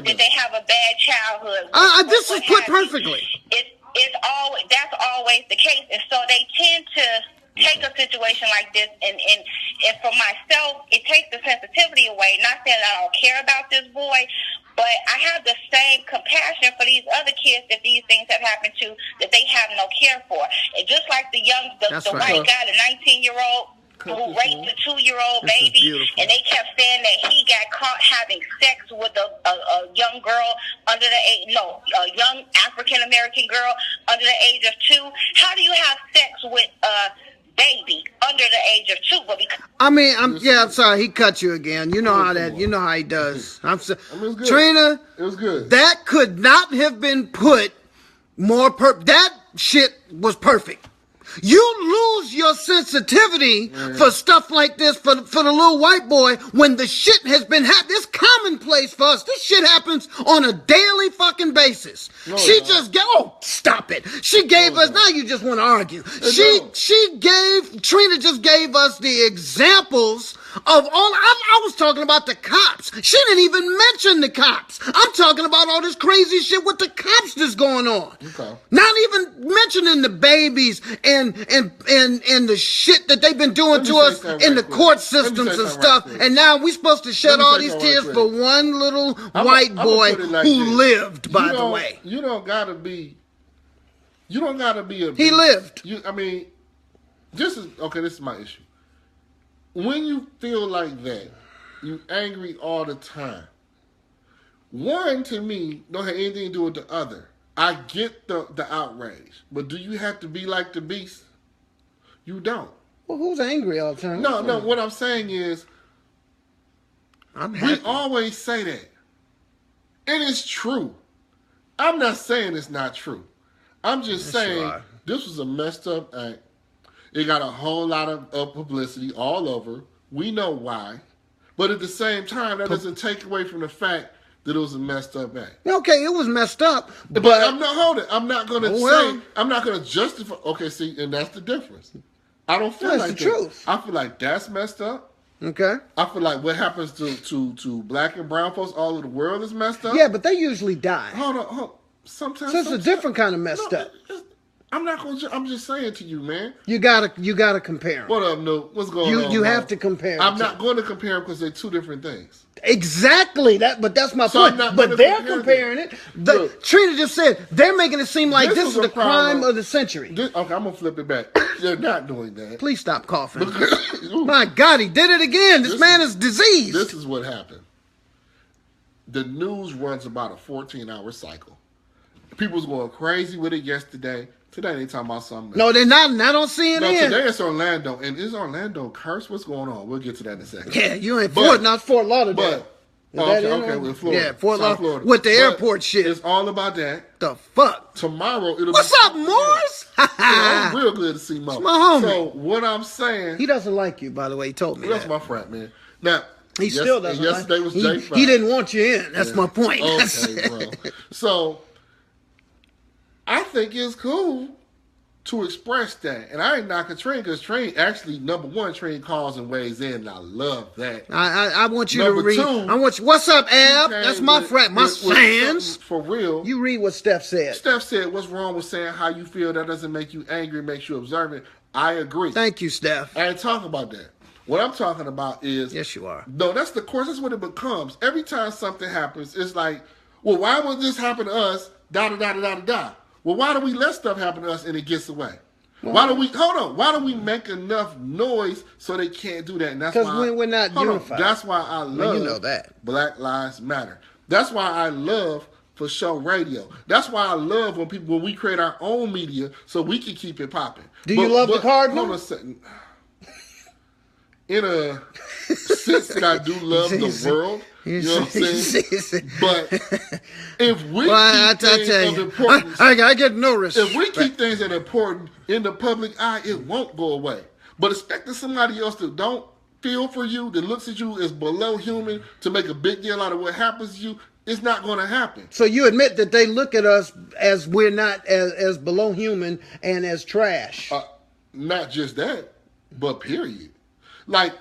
Did they have a bad childhood? This is put perfectly. That's always the case, and so they tend to take a situation like this, and for myself, it takes the sensitivity away. Not saying I don't care about this boy, but I have the same compassion for these other kids that these things have happened to, that they have no care for. And just like the white guy, the 19-year-old who raped the 2-year-old baby, and they kept saying that he got caught having sex with a young girl under the age, a young African-American girl under the age of 2. How do you have sex with baby under the age of 2? But I'm sorry, he cut you again. You know how he does. Trina, it was good. That could not have been put more that shit was perfect. You lose your sensitivity for stuff like this for the little white boy when the shit has been this commonplace for us. This shit happens on a daily fucking basis. Stop it. She gave us, now you just want to argue. Trina just gave us the examples of all. I was talking about the cops. She didn't even mention the cops. I'm talking about all this crazy shit with the cops that's going on. Okay. Not even mentioning the babies and the shit that they've been doing to us in the court systems and stuff. And now we supposed to shed all these tears for one little white boy who lived, by the way. You don't gotta be a... He lived. This is my issue. When you feel like that, you angry all the time. One, to me, don't have anything to do with the other. I get the outrage, but do you have to be like the beast? You don't. Well, who's angry all the time? No, what I'm saying is, we always say that. And it's true. I'm not saying it's not true. I'm just saying this was a messed up act. It got a whole lot of publicity all over. We know why. But at the same time, that doesn't take away from the fact that it was a messed up act. Okay, it was messed up. But I'm not going to justify. Okay, see, and that's the difference. I don't feel like the truth. I feel like that's messed up. Okay. I feel like what happens to black and brown folks all over the world is messed up. Yeah, but they usually die. Hold on. Sometimes. So it's a different kind of messed up. I'm not going to, I'm just saying to you, man. You gotta compare them. What up, Nook? What's going on? You have to compare them. I'm not going to compare them because they're two different things. Exactly. But that's my point. But they're comparing it. Trina just said they're making it seem like this is the crime of the century. Okay, I'm going to flip it back. They're not doing that. Please stop coughing. My God, he did it again. This man is diseased. This is what happened. The news runs about a 14-hour cycle. People was going crazy with it yesterday. Today they talking about something else. No, they're not on CNN. No, today it's Orlando. And is Orlando cursed? What's going on? We'll get to that in a second. Yeah, you ain't not Fort Lauderdale. Okay, with Florida. Yeah, Fort Lauderdale. With the airport shit. It's all about that. The fuck? Tomorrow it'll What's be... up, Morris? I'm real good to see Mo. It's my homie. So what I'm saying... He doesn't like you, by the way. He told me that's my frat, man. Now... He still doesn't yesterday like was J5. He didn't want you in. That's my point. Okay, bro. So... I think it's cool to express that. And I ain't knocking Trina because Trina actually, number one, Trina calls and weighs in, and I love that. I want you number to read. Two, what's up, Ab? That's my friend. My fans. For real. You read what Steph said. Steph said, what's wrong with saying how you feel? That doesn't make you angry. It makes you observant. I agree. Thank you, Steph. I ain't talking about that. What I'm talking about is... Yes, you are. No, that's That's what it becomes. Every time something happens, it's like, well, why would this happen to us? Da-da-da-da-da-da. Well, why do we let stuff happen to us and it gets away? Why do we make enough noise so they can't do that? And that's because we're not unified. That's why I love that. Black Lives Matter. That's why I love For Show Radio. That's why I love when we create our own media so we can keep it popping. Do you love the Cardinal? Hold on a second. In a sense that I do love the world. You know what I'm saying? But if we keep things of importance... I get no respect. If we keep things that are important in the public eye, it won't go away. But expecting somebody else that don't feel for you, that looks at you as below human, to make a big deal out of what happens to you, it's not going to happen. So you admit that they look at us as we're not as below human and as trash. Not just that, but period. Like,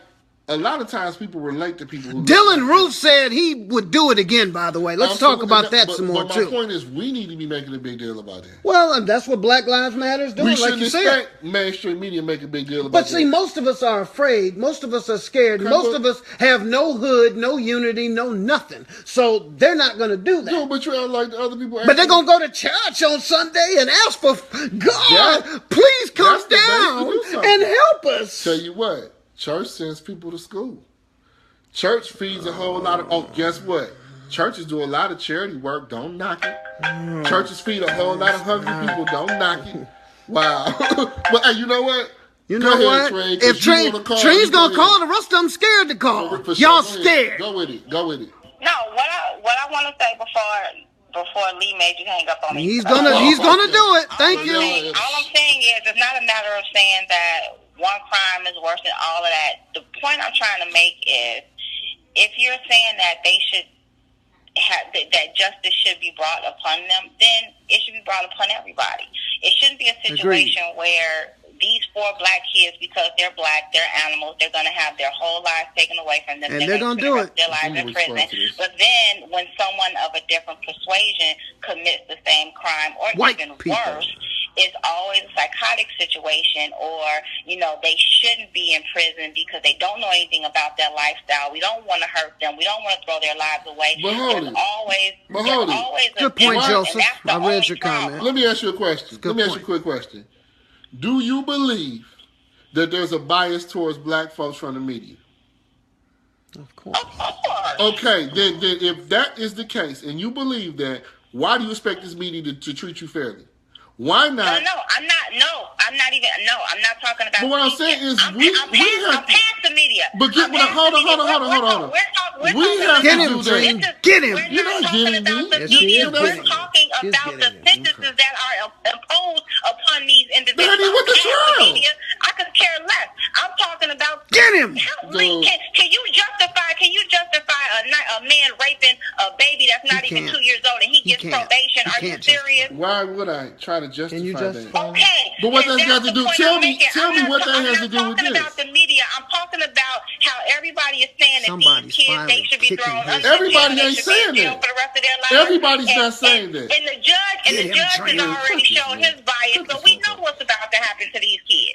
a lot of times people relate to people who... Dylan Roof said he would do it again, by the way. Let's talk about that some more, too. But my point is, we need to be making a big deal about that. Well, and that's what Black Lives Matter is doing, like you said. We shouldn't expect mainstream media to make a big deal about that. But see, most of us are afraid. Most of us are scared. Most of us have no hood, no unity, no nothing. So they're not going to do that. No, but you act like the other people... But they're going to go to church on Sunday and ask for, God, please come down and help us. Tell you what. Church sends people to school. Church feeds a whole lot of... Oh, guess what? Churches do a lot of charity work. Don't knock it. Churches feed a whole lot of hungry people. Don't knock it. Wow. But hey, you know what? You know what? Trey, if Trey's going to call, the rest of them scared to call. Y'all scared. Go with it. No, what I want to say before Lee made you hang up on me. He's gonna do it. Thank you. All I'm saying is, it's not a matter of saying that one crime is worse than all of that. The point I'm trying to make is, if you're saying that they should have that justice should be brought upon them, then it should be brought upon everybody. It shouldn't be a situation where these 4 black kids, because they're black, they're animals, they're going to have their whole lives taken away from them. And they're going to do it. Their lives in prison. But then, when someone of a different persuasion commits the same crime, or even worse, it's always a psychotic situation, or, they shouldn't be in prison because they don't know anything about their lifestyle. We don't want to hurt them. We don't want to throw their lives away. There's always good point, Joseph. I read your comment. Let me ask you a question. Let me ask you a quick question. Do you believe that there's a bias towards black folks from the media? Of course. Okay, then if that is the case, and you believe that, why do you expect this media to treat you fairly? Why not? I'm not talking about. But what I'm saying is, I'm past the media. But hold on. We have to do that. Get him. You're not getting me. We're talking about the sentences that are imposed upon these individuals. That ain't what the trial. I could care less. I'm talking about. Get him. Can you justify a man raping a baby that's not even 2 years old and he gets probation? Are you serious? Why would I try to justify that? Okay. But what that's got to do? Tell me what that has to do with this. I'm not talking about the media. I'm talking about how everybody is saying that these kids, they should be thrown under the Everybody ain't saying that. For the rest of their lives. Everybody's not saying that. And the judge has already shown his bias, so we know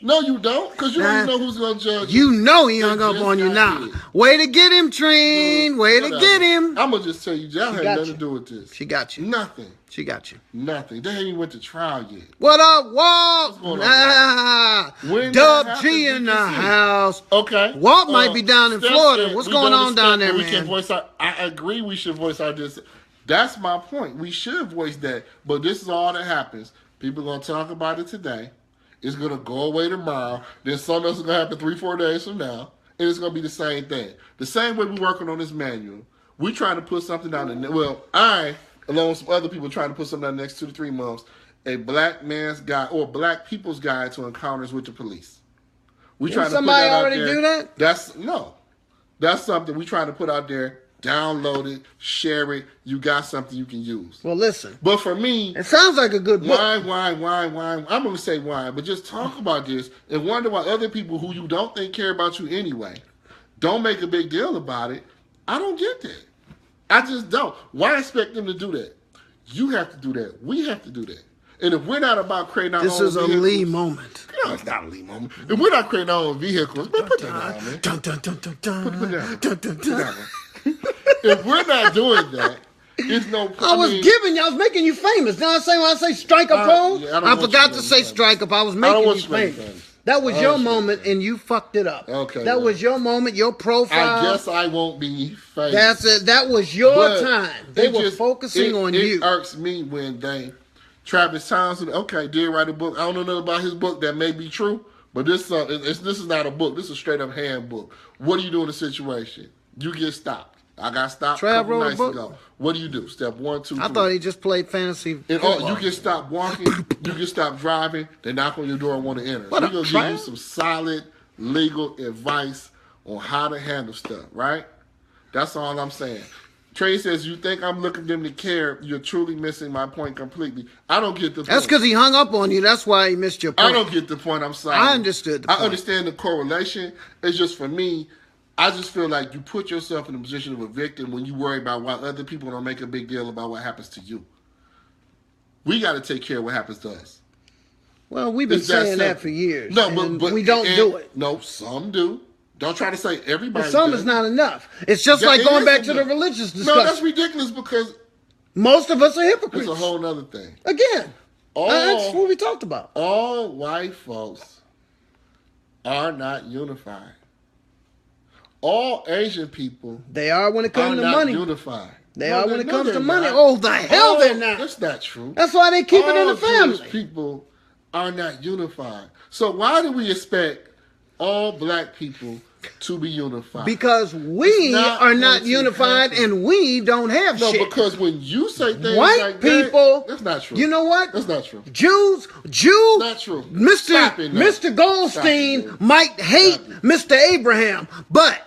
No, you don't, because you don't even know who's going to judge you. You know he hung up on you now. Way to get him, Treen. Way to get him. I'm going to just tell you, y'all had nothing to do with this. She got you. Nothing. She got you. Nothing. They ain't even went to trial yet. What up, Walt? What's going on? Dub G in the house. Okay. Walt might be down in Florida. What's going on down there, man? I agree we should voice our dissent. That's my point. We should voice that. But this is all that happens. People are going to talk about it today. It's going to go away tomorrow. Then something else is going to happen 3-4 days from now. And it's going to be the same thing. The same way we're working on this manual. We're trying to put something down. Well, along with some other people, trying to put something down the next 2 to 3 months. A black man's guide or black people's guide to encounters with the police. We trying to put that out there. Somebody already do that? That's something we trying to put out there. Download it, share it. You got something you can use. Well, listen. But for me, it sounds like a good book. Why? I'm going to say why, but just talk about this and wonder why other people who you don't think care about you anyway don't make a big deal about it. I don't get that. I just don't. Why expect them to do that? You have to do that. We have to do that. And if we're not about creating our own vehicles... This is a Lee moment. No, it's not a Lee moment. If we're not creating our own vehicles... Put that down, man. Put that down. If we're not doing that, it's no point. I was making you famous. Now when I say strike a pole, I forgot to say strike up. I was making you famous. That was your moment, and you fucked it up. Okay. That was your moment, your profile. I guess I won't be famous. That's it. That was your time. They were focusing on you. It irks me when Travis Townsend, did write a book. I don't know nothing about his book. That may be true, but this is not a book. This is a straight up handbook. What do you do in a situation? You get stopped. I got stopped a couple nights ago. What do you do? Step 1, 2, 3. I thought he just played fantasy. You get stopped walking. You get stopped driving. They knock on your door and want to enter. We're going to give you some solid legal advice on how to handle stuff, right? That's all I'm saying. Trey says, you think I'm looking for them to care. You're truly missing my point completely. I don't get the point. That's because he hung up on you. That's why he missed your point. I don't get the point. I'm sorry. I understood the point. I understand the correlation. It's just for me, I just feel like you put yourself in the position of a victim when you worry about why other people don't make a big deal about what happens to you. We got to take care of what happens to us. Well, we've been saying that for years. No, but we don't do it. No, some do. Don't try to say everybody does. Some is not enough. It's just like going back to the religious discussion. No, that's ridiculous because most of us are hypocrites. It's a whole other thing. Again, that's what we talked about. All white folks are not unified. All Asian people, they are when it comes to money. Unified. They are when it comes to money. Oh, the hell they're not. That's not true. That's why they keep it in the family. Jewish people are not unified. So why do we expect all black people to be unified? Because we are not unified and we don't have shit. No, because when you say things white like people, that's not true. You know what? That's not true. Jews, not true. Mr. Goldstein might hate Mr. Abraham, but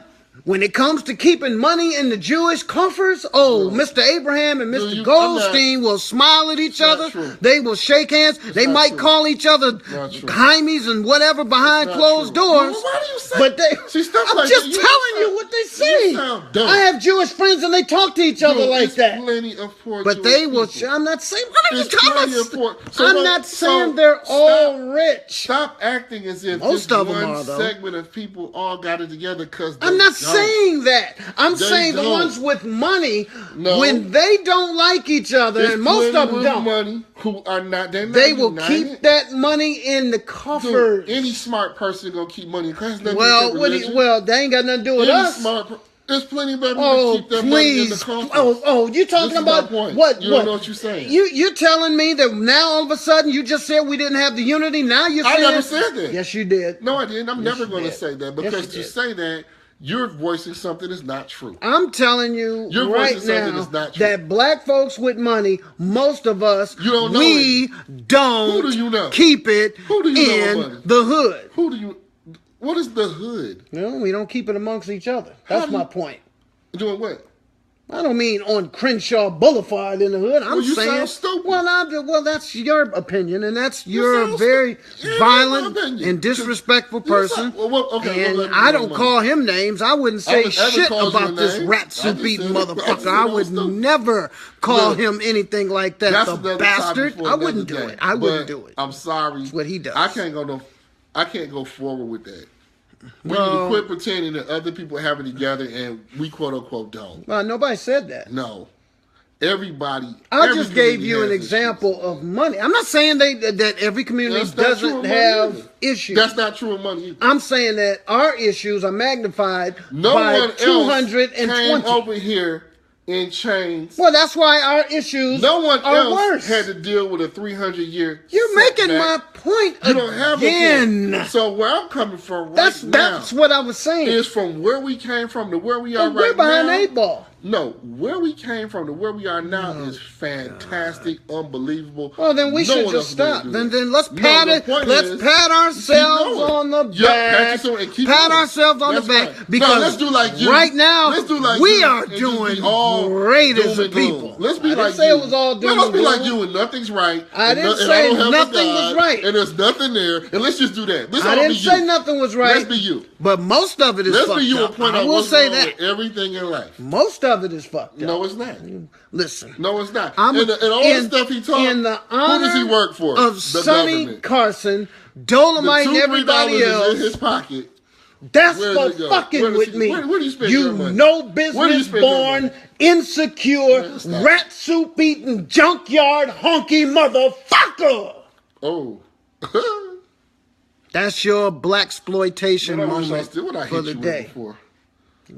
when it comes to keeping money in the Jewish coffers, Mr. Abraham and Mr. Goldstein will smile at each other. They will shake hands. They might call each other Jaimes and whatever behind closed doors. Well, why do you say but I'm just telling you what they say. I have Jewish friends and they talk to each other like that. Plenty of poor but they will. I'm not saying. What are you talking about? I'm not saying they're all rich. Stop acting as if most of them are, though. Segment of people all got it together because I'm not saying that. I'm saying the ones with money, when they don't like each other, and most of them don't, money who are not, they will keep that money in the coffers. Any smart person gonna keep money. Well, they ain't got nothing to do with us. There's plenty of people to keep that money in the coffers. You talking about what? You don't know what you're saying. You're telling me that now all of a sudden you just said we didn't have the unity. Now you're saying I never said that. Yes, you did. No, I didn't. I'm never going to say that because to say that. You're voicing something that's not true. I'm telling you right now that black folks with money, most of us, don't keep it in the hood. What is the hood? No, we don't keep it amongst each other. That's my point. Doing what? I don't mean on Crenshaw Boulevard in the hood. I'm saying, sound stupid. Well, that's your opinion, and that's you're a very violent and disrespectful person. And I don't call him names. I wouldn't say shit about this rat soup eating motherfucker. I would never call him anything like that. The bastard. I wouldn't do it. I wouldn't do it. I'm sorry. That's what he does. I can't go no. I can't go forward with that. We need to quit pretending that other people have it together and we quote unquote don't. Well, nobody said that. No. Everybody. I just gave you an example of money. I'm not saying that every community doesn't have issues. That's not true of money either. I'm saying that our issues are magnified no by one 220. else came over here in chains. Well, that's why our issues no one are else worse. had to deal with a 300-year You're making my point You don't have again. a point. So where I'm coming from that's what I was saying. Is from where we came from to where we are right now. We're behind the 8 ball. No, where we came from to where we are now is fantastic, unbelievable. Well, then we should just stop. Then let's pat ourselves on the back. Pat ourselves on the back because let's do like you. Right now we are doing great as a people. Let's be like you. It was all doom let's be like you and nothing's right. I didn't say nothing was right. And there's nothing there. And let's just do that. I didn't say nothing was right. Let's be you. But most of it is fucked up. Let's be you and point out what's wrong with everything in life. Most of it is fucked up. No, it's not. Listen. No, it's not. And all the stuff he taught, in the honor who does he work for? Of Sonny government. Carson, Dolomite, and everybody else. In his pocket. That's for fucking with me. Where do you spend your money? No business born, insecure, rat soup eating, junkyard honky motherfucker. Oh. That's your blaxploitation moment for the day.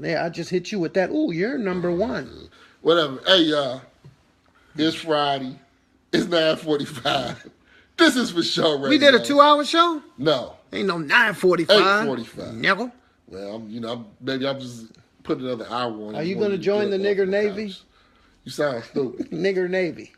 Yeah, I just hit you with that. Ooh, you're number 1. Whatever. Hey, y'all. It's Friday. It's 9:45. This is For Show Radio. We did a 2-hour show? No. Ain't no 9:45. 8:45. Never. Well, maybe I'm just putting another hour on. Are you going to join the nigger Navy? You sound stupid. Nigger Navy.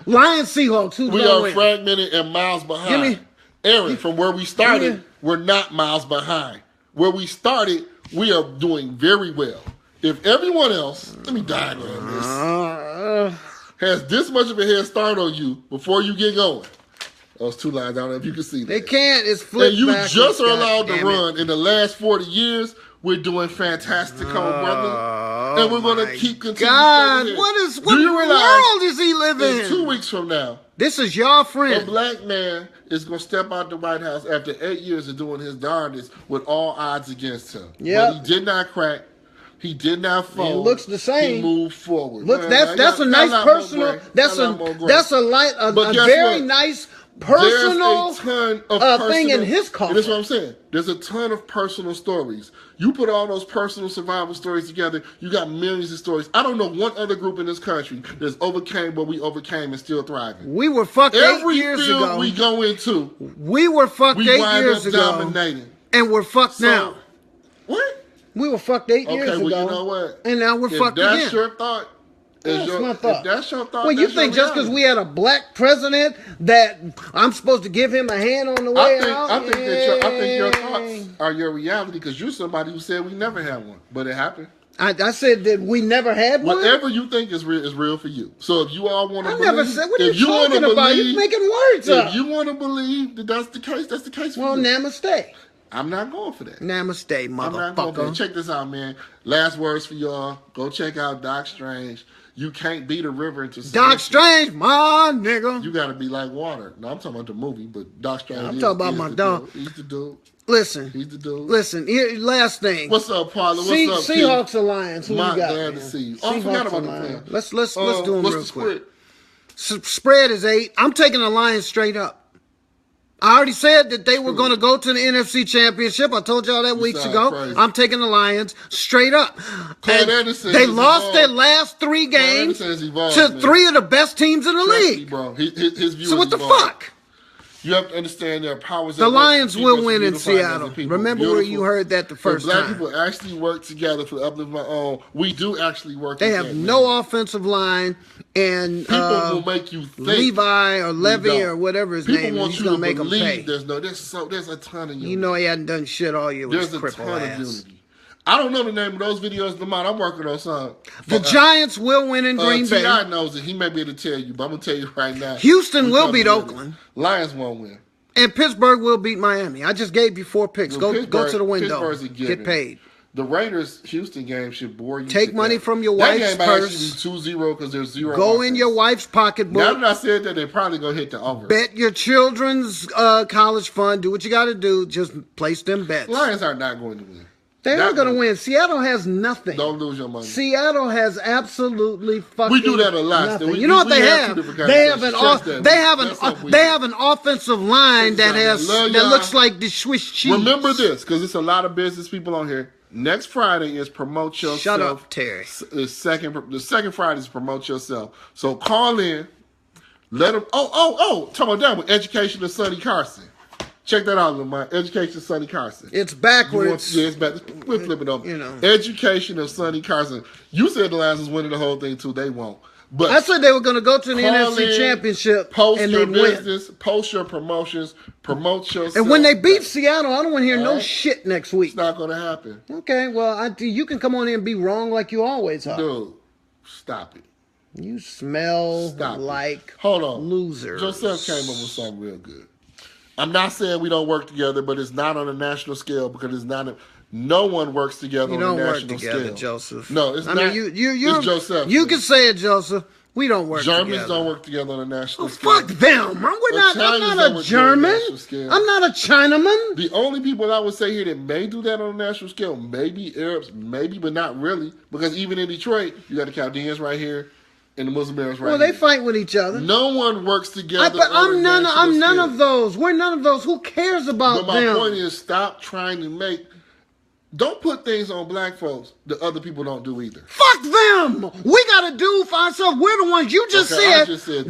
Lions Seahawks. Who's we are fragmented and miles behind. Aaron, from where we started, we're not miles behind. Where we started, we are doing very well. If everyone else, let me diagram this, has this much of a head start on you before you get going. Those 2 lines, I don't know if you can see that. They can't. It's flipped and you backwards, just are allowed to run. In the last 40 years, we're doing fantastic, brother. And we're going to keep continuing. God, what world is he living in? 2 weeks from now, this is your friend. A black man is going to step out the White House after 8 years of doing his darndest with all odds against him. Yep. But he did not crack. He did not fold. It looks the same. He moved forward. Look, that's a nice personal. That's a very nice personal thing in his coffin. That's what I'm saying. There's a ton of personal stories. You put all those personal survival stories together, you got millions of stories. I don't know one other group in this country that's overcame what we overcame and still thriving. We were fucked 8 years ago. Every field we go into, we were fucked 8 years ago. Dominating. And we're fucked now. What? We were fucked 8 years ago. Okay, well, you know what? And now we're fucked again. If that's your thought, that's my thought. If that's your thought, well, you think just because we had a black president that I'm supposed to give him a hand on the way out? I think your thoughts are your reality because you're somebody who said we never had one, but it happened. I said that we never had one. Whatever you think is real for you. So if you all want to believe, never said. What are you talking about? You're making words up. If you want to believe that that's the case, that's the case for you. Well, namaste. I'm not going for that. Namaste, motherfucker. I'm not going for that. Check this out, man. Last words for y'all. Go check out Doc Strange. You can't beat a river into submission. Doc Strange, my nigga. You got to be like water. No, I'm talking about the movie, but Doc Strange. I'm talking about my dog. He's the dude. Listen. He's the dude. Listen, here, last thing. What's up, Paula? What's up, Seahawks Alliance. Who you got? Glad to see you. Oh, I forgot about the plan. Let's do them real quick. Spread? Spread is 8. I'm taking the Lions straight up. I already said that they were going to go to the NFC Championship. I told y'all that weeks ago. Crazy. I'm taking the Lions straight up. They lost their last 3 games to 3 of the best teams in the league. Me, bro. His view so what the fuck? You have to understand there are powers. The Lions will win in Seattle. Remember where you heard that the first time. Black people actually work together for the uplift of my own. We do actually work together. They have no offensive line. And people will make you think Levi or Levy or whatever his name is. He's going to make them pay. There's a ton of unity. You know he hadn't done shit all year with his cripple ass. There's a ton of unity. I don't know the name of those videos, Lamont. I'm working on some. The Giants will win in Green Bay. T.I. knows it. He may be able to tell you, but I'm going to tell you right now. Houston will beat Oakland. Lions won't win. And Pittsburgh will beat Miami. I just gave you 4 picks. Go to the window. Get paid. The Raiders-Houston game should bore you. Take money from your wife's purse. That game might actually be 2-0 because there's 0. Go offense. in your wife's pocketbook. Now that I said that, they're probably going to hit the over. Bet your children's college fund. Do what you got to do. Just place them bets. Lions are not going to win. They're not going to win. Seattle has nothing. Don't lose your money. Seattle has absolutely fucking We do that a lot. nothing. You know what they have? They have an offensive line that looks like the Swiss cheese. Remember this, because it's a lot of business people on here. Next Friday is Promote Yourself. Shut up, Terry. The second Friday is Promote Yourself. So call in. Let them. Talking about that with Education of Sonny Carson. Check that out, my Education of Sonny Carson. It's backwards. It's backwards. We'll flip it over. You know. Education of Sonny Carson. You said the Lions was winning the whole thing too. They won't. But I said they were going to go to the NFC Championship. Post and your win. business. Post your promotions. Promote yourself. And when they beat Seattle, I don't want to hear no shit next week. It's not going to happen. Okay, well, you can come on here and be wrong like you always are. Dude, stop it. You smell like Hold on. losers. Joseph came up with something real good. I'm not saying we don't work together, but it's not on a national scale because it's not. No one works together on a national scale. You don't work together, Joseph. No, it's not. It's Joseph. You can say it, Joseph. We don't work together. Germans don't work together on a national scale. Fuck them. I'm not a German. I'm not a Chinaman. The only people I would say here that may do that on a national scale, maybe Arabs, maybe, but not really. Because even in Detroit, you got the Chaldeans right here and the Muslim Arabs right here. Well, they fight with each other. No one works together. But I'm none of those. We're none of those. Who cares about them? But my point is, stop trying to make. Don't put things on black folks that other people don't do either. Fuck them! We gotta do for ourselves. We're the ones you just said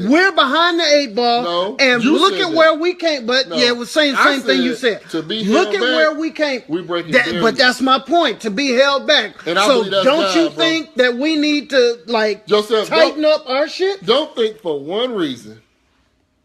we're behind the 8 ball. No, and look at where we came. But yeah, it was same thing you said. To be look at back, where we came. We breaking but that's my point. To be held back. And so don't you think that we need to tighten up our shit? Don't think for one reason.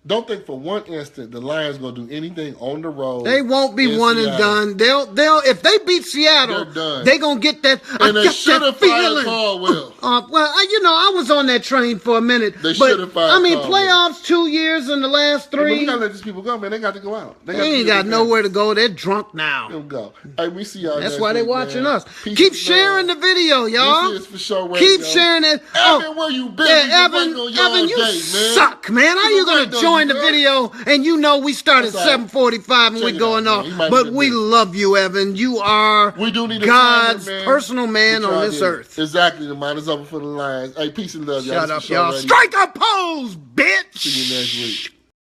Don't think for one instant the Lions gonna do anything on the road. They won't be one and done. They'll if they beat Seattle, they gonna get that. And they should have fired Caldwell. I was on that train for a minute. They should have fired Caldwell. Playoffs 2 years in the last 3. But we gotta let these people go, man. They got to go out. They ain't got nowhere to go. They're drunk now. They'll go. Hey, we see y'all. That's why they're watching us. Keep sharing the video, y'all. This is for sure. Keep sharing it. Evan, where you been? Evan, you suck, man. How you gonna join the video and we started 7:45 and we're going off, but we love you, Evan. You are God's personal man on this earth. Exactly. The mind is over for the Lions. Hey, peace and love, y'all. Shut up, y'all. Strike a pose, bitch. See you next week.